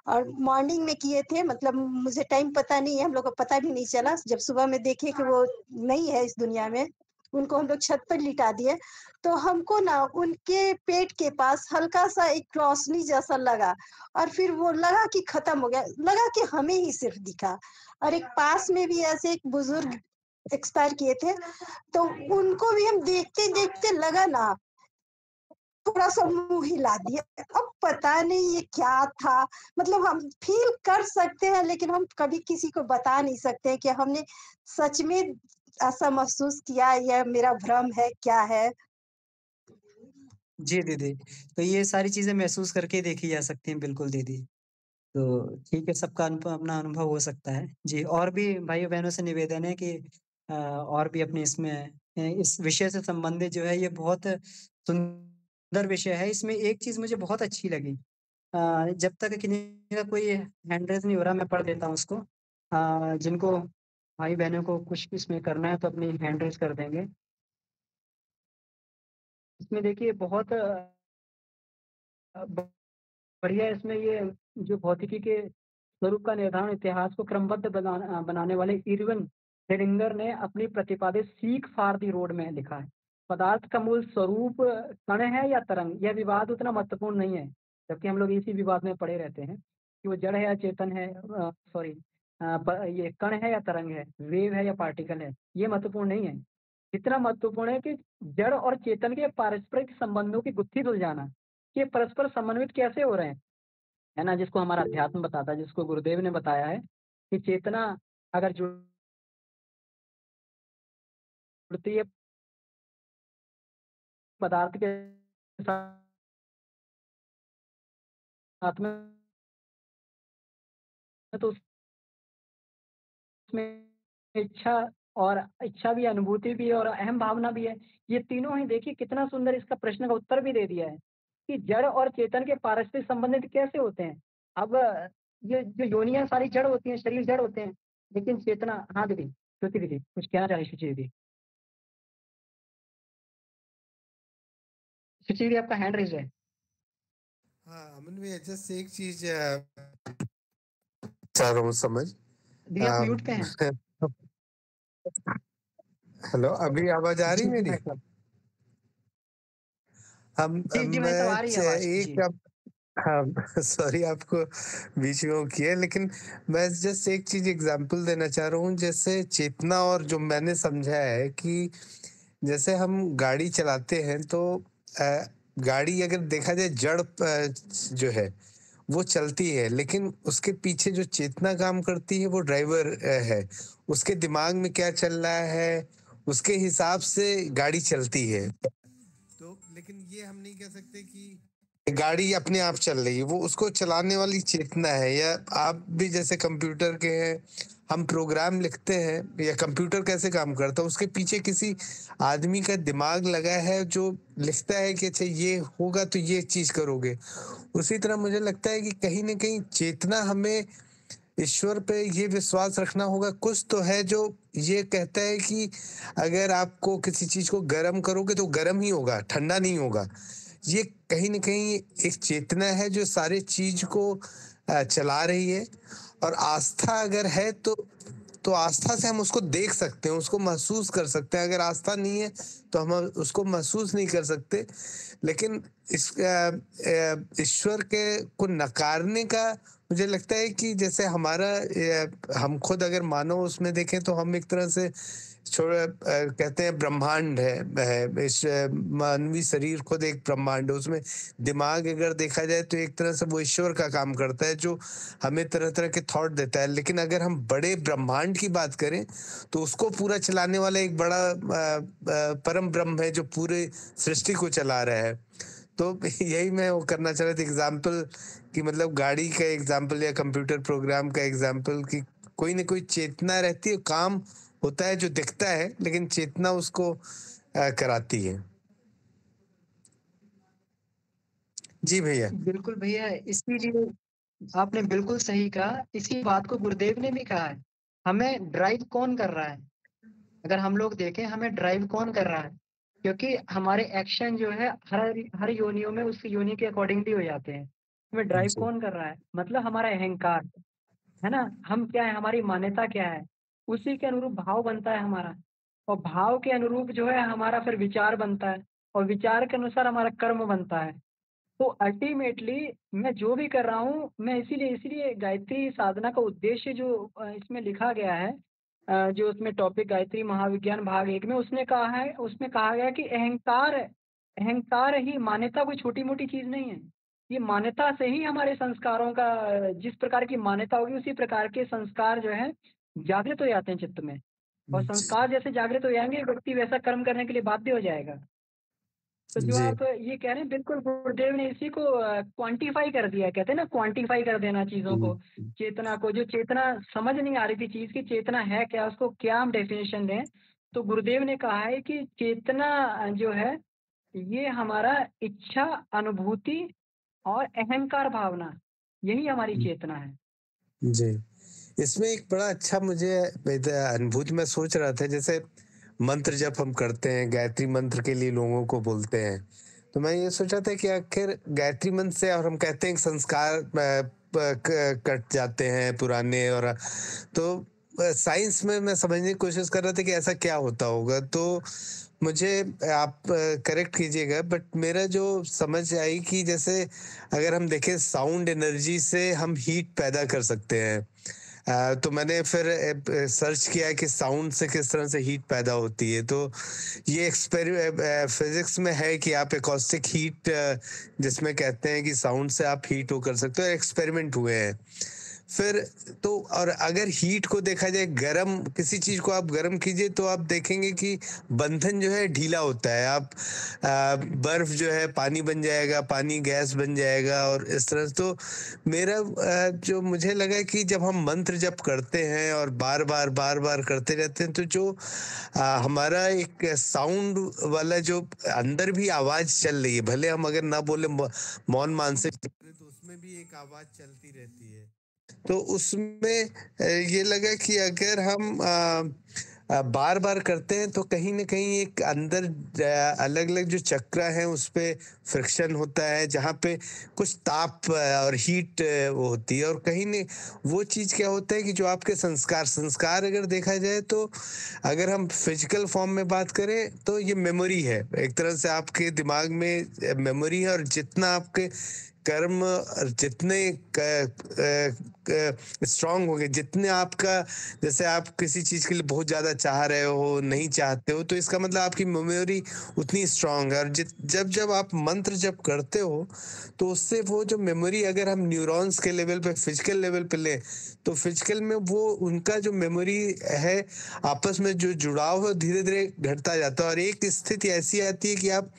और मॉर्निंग में किए थे, मतलब मुझे टाइम पता नहीं है, हम लोग को पता भी नहीं चला। जब सुबह में देखे कि वो नहीं है इस दुनिया में, उनको हम लोग छत पर लिटा दिए, तो हमको ना उनके पेट के पास हल्का-सा एक रोशनी जैसा लगा और फिर वो लगा कि खत्म हो गया, लगा कि हमें ही सिर्फ दिखा। और एक पास में भी ऐसे एक बुजुर्ग एक्सपायर किए थे, तो उनको भी हम देखते-देखते लगा ना थोड़ा-सा मुँह हिला दिए। अब पता नहीं ये क्या था? मतलब हम फ़ील कर सकते हैं लेकिन हम कभी किसी को बता नहीं सकते कि हमने सच में ऐसा महसूस किया या मेरा भ्रम है, क्या है? जी दीदी। तो ये सारी चीज़ें महसूस करके देखी जा सकती हैं, बिल्कुल दीदी। तो ठीक है, सबका अपना अनुभव हो सकता है। जी, और भी भाइयों-बहनों से निवेदन है कि और भी अपने इसमें इस विषय से संबंधित जो है ये बहुत सुंदर विषय है। इसमें एक चीज़ मुझे बहुत अच्छी लगी। जब तक किसी का कोई हैंड रेज़ नहीं हो रहा, मैं पढ़ देता हूँ उसको। जिनको भाई-बहनों को कुछ इसमें करना है तो अपनी हैंड रेज़ कर देंगे। इसमें देखिए बहुत बढ़िया इसमें ये जो भौतिकी के स्वरूप का निर्धारण इतिहास को क्रमबद्ध बनाने वाले इरविन श्रोडिंगर ने अपनी प्रतिपादित सीख फॉर द रोड में लिखा है। पदार्थ का मूल स्वरूप कण है या तरंग, यह विवाद उतना महत्वपूर्ण नहीं है, जबकि हम लोग इसी विवाद में पड़े रहते हैं कि वो जड़ है या चेतन है, सॉरी, ये कण है या तरंग है, वेव है या पार्टिकल है, ये महत्वपूर्ण नहीं है। इतना महत्वपूर्ण है कि जड़ और चेतन के पारस्परिक संबंधों की गुत्थी सुलझाना, ये परस्पर समन्वित कैसे हो रहे हैं, है ना, जिसको हमारा अध्यात्म बताता है, जिसको गुरुदेव ने बताया है कि चेतना अगर जुड़ती है पदार्थ के साथ में, तो उसमें इच्छा और इच्छा भी, अनुभूति भी और अहम भावना भी है। ये तीनों ही देखिए कितना सुंदर इसका प्रश्न का उत्तर भी दे दिया है कि जड़ और चेतन के पारस्परिक संबंधित कैसे होते हैं। अब ये जो योनियां सारी जड़ होती हैं, शरीर जड़ होते हैं, लेकिन चेतना, हाँ दीदी, श्रुति दीदी कुछ कहना चाह रही, शुचि दीदी, शुचि दीदी आपका हैंड रेज है। हाँ अमन भैया, जस्ट एक चीज चाह रहा हूँ समझ। दीदी आप म्यूट पे हैं। हेलो, अभी आवाज आ रही मेरी? हम जी भाई साहब, आ रही है आवाज। एक हाँ सॉरी आपको बीच में वो किया, लेकिन मैं जस्ट एक चीज एग्जांपल देना चाह रहा हूँ। जैसे चेतना, और जो मैंने समझा है कि जैसे हम गाड़ी चलाते हैं तो गाड़ी अगर देखा जाए जड़ जो है वो चलती है, लेकिन उसके पीछे जो चेतना काम करती है वो ड्राइवर है। उसके दिमाग में क्या चल रहा है उसके हिसाब से गाड़ी चलती है। तो लेकिन ये हम नहीं कह सकते कि गाड़ी अपने आप चल रही है, वो उसको चलाने वाली चेतना है। या आप भी जैसे कंप्यूटर के हैं, हम प्रोग्राम लिखते हैं, या कंप्यूटर कैसे काम करता है, उसके पीछे किसी आदमी का दिमाग लगा है जो लिखता है कि अच्छा ये होगा तो ये चीज करोगे। उसी तरह मुझे लगता है कि कहीं ना कहीं चेतना, हमें ईश्वर पे ये विश्वास रखना होगा कुछ तो है जो ये कहता है कि अगर आपको किसी चीज को गर्म करोगे तो गर्म ही होगा, ठंडा नहीं होगा। ये कहीं ना कहीं एक चेतना है जो सारे चीज को चला रही है। और आस्था अगर है तो आस्था से हम उसको देख सकते हैं, उसको महसूस कर सकते हैं। अगर आस्था नहीं है तो हम उसको महसूस नहीं कर सकते। लेकिन इस ईश्वर के को नकारने का मुझे लगता है कि जैसे हमारा हम खुद अगर मानव उसमें देखें तो हम एक तरह से कहते हैं ब्रह्मांड है। इस मानवीय शरीर खुद एक ब्रह्मांड है। उसमें दिमाग अगर देखा जाए तो एक तरह से वो ईश्वर का काम करता है जो हमें तरह तरह के थॉट देता है। लेकिन अगर हम बड़े ब्रह्मांड की बात करें तो उसको पूरा चलाने वाला एक बड़ा परम ब्रह्म है जो पूरे सृष्टि को चला रहा है। तो यही मैं वो करना चाह रहा था एग्जाम्पल, कि मतलब गाड़ी का एग्जाम्पल या कंप्यूटर प्रोग्राम का एग्जाम्पल, कि कोई ना कोई चेतना रहती है, काम होता है जो दिखता है, लेकिन चेतना उसको कराती है। जी भैया। बिल्कुल भैया, इसीलिए आपने बिल्कुल सही कहा। इसी बात को गुरुदेव ने भी कहा है। हमें ड्राइव कौन कर रहा है, अगर हम लोग देखें हमें ड्राइव कौन कर रहा है, क्योंकि हमारे एक्शन जो है हर योनियों में उस योनि के अकॉर्डिंगली हो जाते हैं। हमें ड्राइव कौन कर रहा है, मतलब हमारा अहंकार, है ना। हम क्या है, हमारी मान्यता क्या है, उसी के अनुरूप भाव बनता है हमारा, और भाव के अनुरूप जो है हमारा फिर विचार बनता है, और विचार के अनुसार हमारा कर्म बनता है। तो अल्टीमेटली मैं जो भी कर रहा हूँ, मैं इसीलिए इसीलिए गायत्री साधना का उद्देश्य जो इसमें लिखा गया है, जो उसमें टॉपिक गायत्री महाविज्ञान भाग 1 में उसने कहा है, उसमें कहा गया कि अहंकार, अहंकार ही, मान्यता कोई छोटी मोटी चीज नहीं है। ये मान्यता से ही हमारे संस्कारों का, जिस प्रकार की मान्यता होगी उसी प्रकार के संस्कार जो है जागृत हो जाते हैं चित्त में, और संस्कार जैसे जागृत हो जाएंगे व्यक्ति वैसा कर्म करने के लिए बाध्य हो जाएगा। तो जो जी आप ये कह रहे हैं, बिल्कुल गुरुदेव ने इसी को क्वांटिफाई कर दिया है, कहते हैं ना क्वांटिफाई कर देना चीजों को, चेतना को। जो चेतना समझ नहीं आ रही थी चीज की चेतना है क्या, उसको क्या हम डेफिनेशन दें, तो गुरुदेव ने कहा है कि चेतना जो है ये हमारा इच्छा, अनुभूति और अहंकार भावना, यही हमारी चेतना है। जी, इसमें एक बड़ा अच्छा मुझे अनुभूति मैं सोच रहा था, जैसे मंत्र जब हम करते हैं, गायत्री मंत्र के लिए लोगों को बोलते हैं, तो मैं ये सोचा था कि आखिर गायत्री मंत्र से, और हम कहते हैं कि संस्कार कट जाते हैं पुराने, और तो साइंस में मैं समझने की कोशिश कर रहा था कि ऐसा क्या होता होगा। तो मुझे आप करेक्ट कीजिएगा, बट मेरा जो समझ आई कि जैसे अगर हम देखें साउंड एनर्जी से हम हीट पैदा कर सकते हैं। तो मैंने फिर सर्च किया कि साउंड से किस तरह से हीट पैदा होती है। तो ये फिजिक्स में है कि आप एकॉस्टिक हीट, जिसमें कहते हैं कि साउंड से आप हीट हो कर सकते हो, एक्सपेरिमेंट हुए हैं। फिर तो और अगर हीट को देखा जाए, गरम किसी चीज को आप गरम कीजिए तो आप देखेंगे कि बंधन जो है ढीला होता है। आप बर्फ जो है पानी बन जाएगा, पानी गैस बन जाएगा, और इस तरह से। तो मेरा जो मुझे लगा कि जब हम मंत्र जप करते हैं और बार बार करते रहते हैं, तो जो हमारा एक साउंड वाला जो अंदर भी आवाज चल रही है, भले हम अगर ना बोले, मौन मानसिक, तो उसमें भी एक आवाज चलती रहती है। तो उसमें ये लगा कि अगर हम बार बार करते हैं तो कहीं ना कहीं एक अंदर अलग अलग जो चक्र हैं उस पे फ्रिक्शन होता है, जहाँ पे कुछ ताप और हीट वो होती है। और कहीं ने वो चीज़ क्या होता है कि जो आपके संस्कार संस्कार अगर देखा जाए, तो अगर हम फिजिकल फॉर्म में बात करें तो ये मेमोरी है, एक तरह से आपके दिमाग में मेमोरी है। और जितना आपके कर्म जितने स्ट्रांग हो गए, जितने आपका, जैसे आप किसी चीज के लिए बहुत ज्यादा चाह रहे हो, नहीं चाहते हो, तो इसका मतलब आपकी मेमोरी उतनी स्ट्रांग है। और जब जब आप मंत्र जब करते हो, तो उससे वो जो मेमोरी, अगर हम न्यूरॉन्स के लेवल पे, फिजिकल लेवल पे ले, तो फिजिकल में वो उनका जो मेमोरी है, आपस में जो जुड़ाव है, धीरे धीरे घटता जाता है। और एक स्थिति ऐसी आती है कि आप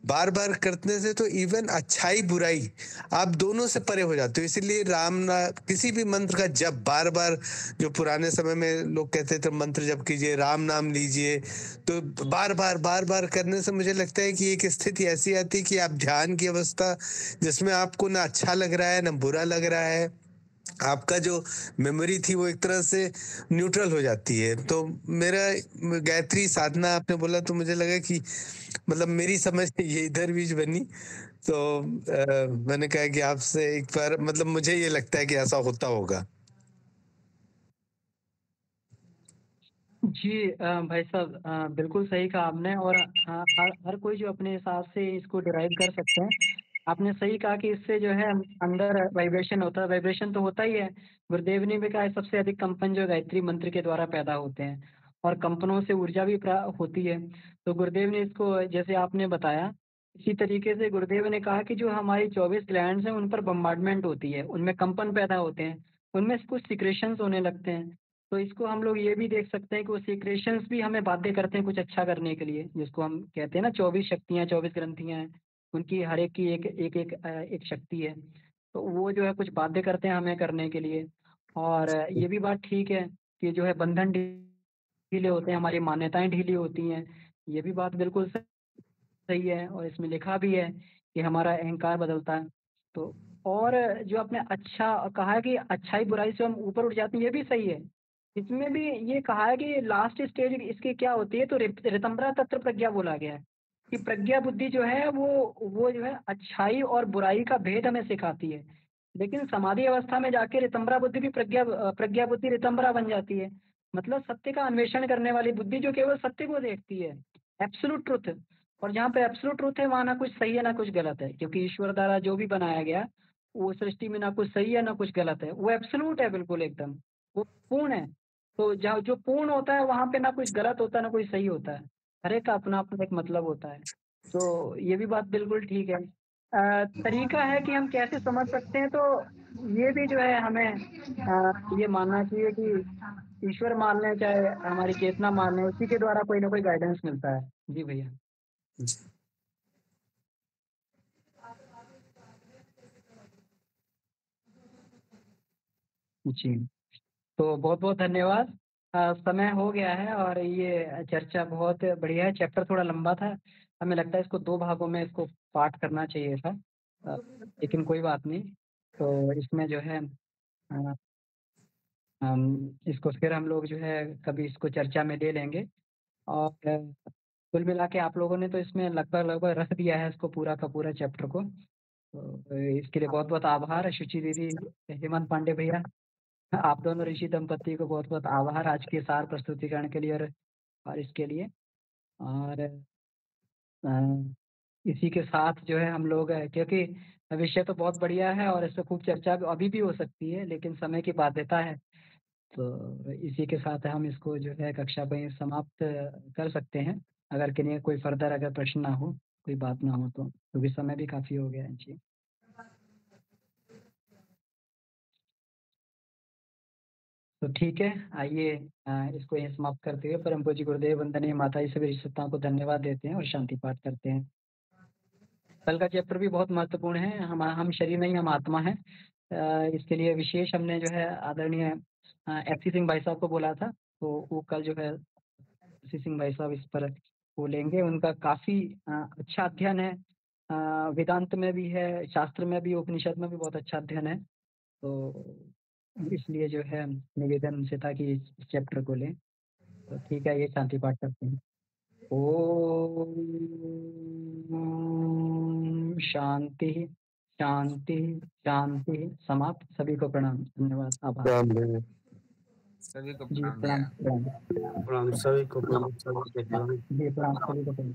बार बार करने से तो इवन अच्छाई बुराई आप दोनों से परे हो जाते हो। इसीलिए राम ना किसी भी मंत्र का जप बार बार, जो पुराने समय में लोग कहते थे मंत्र जप कीजिए, राम नाम लीजिए, तो बार बार करने से मुझे लगता है कि एक स्थिति ऐसी आती है कि आप ध्यान की अवस्था, जिसमें आपको ना अच्छा लग रहा है ना बुरा लग रहा है, आपका जो मेमोरी थी वो एक तरह से न्यूट्रल हो जाती है। तो मेरा गायत्री साधना आपने बोला, तो मुझे लगा कि मतलब मेरी समझ ये इधर बीच बनी। तो मैंने कहा कि आपसे एक बार, मतलब मुझे ये लगता है कि ऐसा होता होगा। जी भाई साहब, बिल्कुल सही कहा आपने। और हर कोई जो अपने हिसाब से इसको डिराइव कर सकते हैं। आपने सही कहा कि इससे जो है अंदर वाइब्रेशन होता है। वाइब्रेशन तो होता ही है। गुरुदेव ने भी कहा है, सबसे अधिक कंपन जो गायत्री मंत्र के द्वारा पैदा होते हैं, और कंपनों से ऊर्जा भी होती है। तो गुरुदेव ने इसको, जैसे आपने बताया, इसी तरीके से गुरुदेव ने कहा कि जो हमारी 24 ग्लैंड्स हैं उन पर बम्बार्डमेंट होती है, उनमें कंपन पैदा होते हैं, उनमें से कुछ सिक्रेशंस होने लगते हैं। तो इसको हम लोग ये भी देख सकते हैं कि वो सीक्रेशंस भी हमें बाध्य करते हैं कुछ अच्छा करने के लिए, जिसको हम कहते हैं ना 24 शक्तियाँ, 24 ग्रंथियाँ हैं। उनकी हर एक की एक शक्ति है। तो वो जो है कुछ बाध्य करते हैं हमें करने के लिए। और ये भी बात ठीक है कि जो है बंधन ढीले होते हैं, हमारी मान्यताएं ढीली होती हैं। ये भी बात बिल्कुल सही है, और इसमें लिखा भी है कि हमारा अहंकार बदलता है। तो और जो आपने अच्छा कहा है कि अच्छाई बुराई से हम ऊपर उठ जाते हैं, ये भी सही है। इसमें भी ये कहा है कि लास्ट स्टेज इसकी क्या होती है, तो ऋतंभरा तत्व प्रज्ञा बोला गया है कि प्रज्ञा बुद्धि जो है वो जो है अच्छाई और बुराई का भेद हमें सिखाती है। लेकिन समाधि अवस्था में जाके ऋतंभरा बुद्धि भी प्रज्ञा बुद्धि ऋतंभरा बन जाती है। मतलब सत्य का अन्वेषण करने वाली बुद्धि जो केवल सत्य को देखती है, एब्सोल्यूट ट्रुथ। और जहाँ पे एब्सोल्यूट ट्रूथ है, वहाँ ना कुछ सही है ना कुछ गलत है, क्योंकि ईश्वर द्वारा जो भी बनाया गया, वो सृष्टि में ना कुछ सही है ना कुछ गलत है, वो एब्सोल्यूट है, बिल्कुल एकदम, वो पूर्ण है। तो जहाँ जो पूर्ण होता है वहाँ पे ना कुछ गलत होता है ना कोई सही होता है। हर एक का अपना अपना एक मतलब होता है। तो ये भी बात बिल्कुल ठीक है। तरीका है कि हम कैसे समझ सकते हैं, तो ये भी जो है हमें ये मानना चाहिए कि ईश्वर मान लें चाहे हमारी चेतना मान लें, उसी के द्वारा कोई ना कोई गाइडेंस मिलता है। जी भैया। जी, तो बहुत बहुत धन्यवाद। समय हो गया है और ये चर्चा बहुत बढ़िया है। चैप्टर थोड़ा लंबा था, हमें लगता है इसको 2 भागों में इसको पाठ करना चाहिए था, लेकिन कोई बात नहीं। तो इसमें जो है अ, हम इसको फिर हम लोग जो है कभी इसको चर्चा में ले लेंगे। और कुल मिला के आप लोगों ने तो इसमें लगभग रख दिया है इसको पूरा का पूरा चैप्टर को। तो इसके लिए बहुत-बहुत आभार शुचि दीदी, हेमंत पांडे भैया, आप दोनों ऋषि दंपति को बहुत-बहुत आभार आज के सार प्रस्तुतिकरण के लिए और इसके लिए। और इसी के साथ जो है हम लोग क्योंकि विषय तो बहुत बढ़िया है और इस पे खूब चर्चा अभी भी हो सकती है, लेकिन समय की बाध्यता है। तो इसी के साथ हम इसको जो है कक्षा वहीं समाप्त कर सकते हैं। अगर किन्हीं कोई फर्दर अगर प्रश्न ना हो, कोई बात ना हो तो, क्योंकि समय भी काफ़ी हो गया है। जी। तो ठीक है, आइए इसको यहीं समाप्त करते हुए परम पूज्य गुरुदेव वंदनीय माता जी सभी ऋषियों को धन्यवाद देते हैं और शांति पाठ करते हैं। कल का चैप्टर भी बहुत महत्वपूर्ण है। हम शरीर नहीं, हम आत्मा हैं। इसके लिए विशेष हमने जो है आदरणीय एफसी सिंह भाई साहब को बोला था, तो वो कल जो है एफसी सिंह भाई साहब इस पर बोलेंगे। उनका काफ़ी अच्छा अध्ययन है, वेदांत में भी है, शास्त्र में भी, उपनिषद में भी बहुत अच्छा अध्ययन है। तो इसलिए जो है निवेदन उनसे था कि इस चैप्टर को लें। तो ठीक है, ये शांति पाठ करते हैं। ओम शांति शांति शांति। समाप्त। सभी को प्रणाम, धन्यवाद, आभार। सभी को जी प्रणाम प्रणाम भैया। प्रणाम। प्रणाम सभी को, प्रणाम सभी को, प्रणाम। जी प्रणाम सभी को प्रणाम।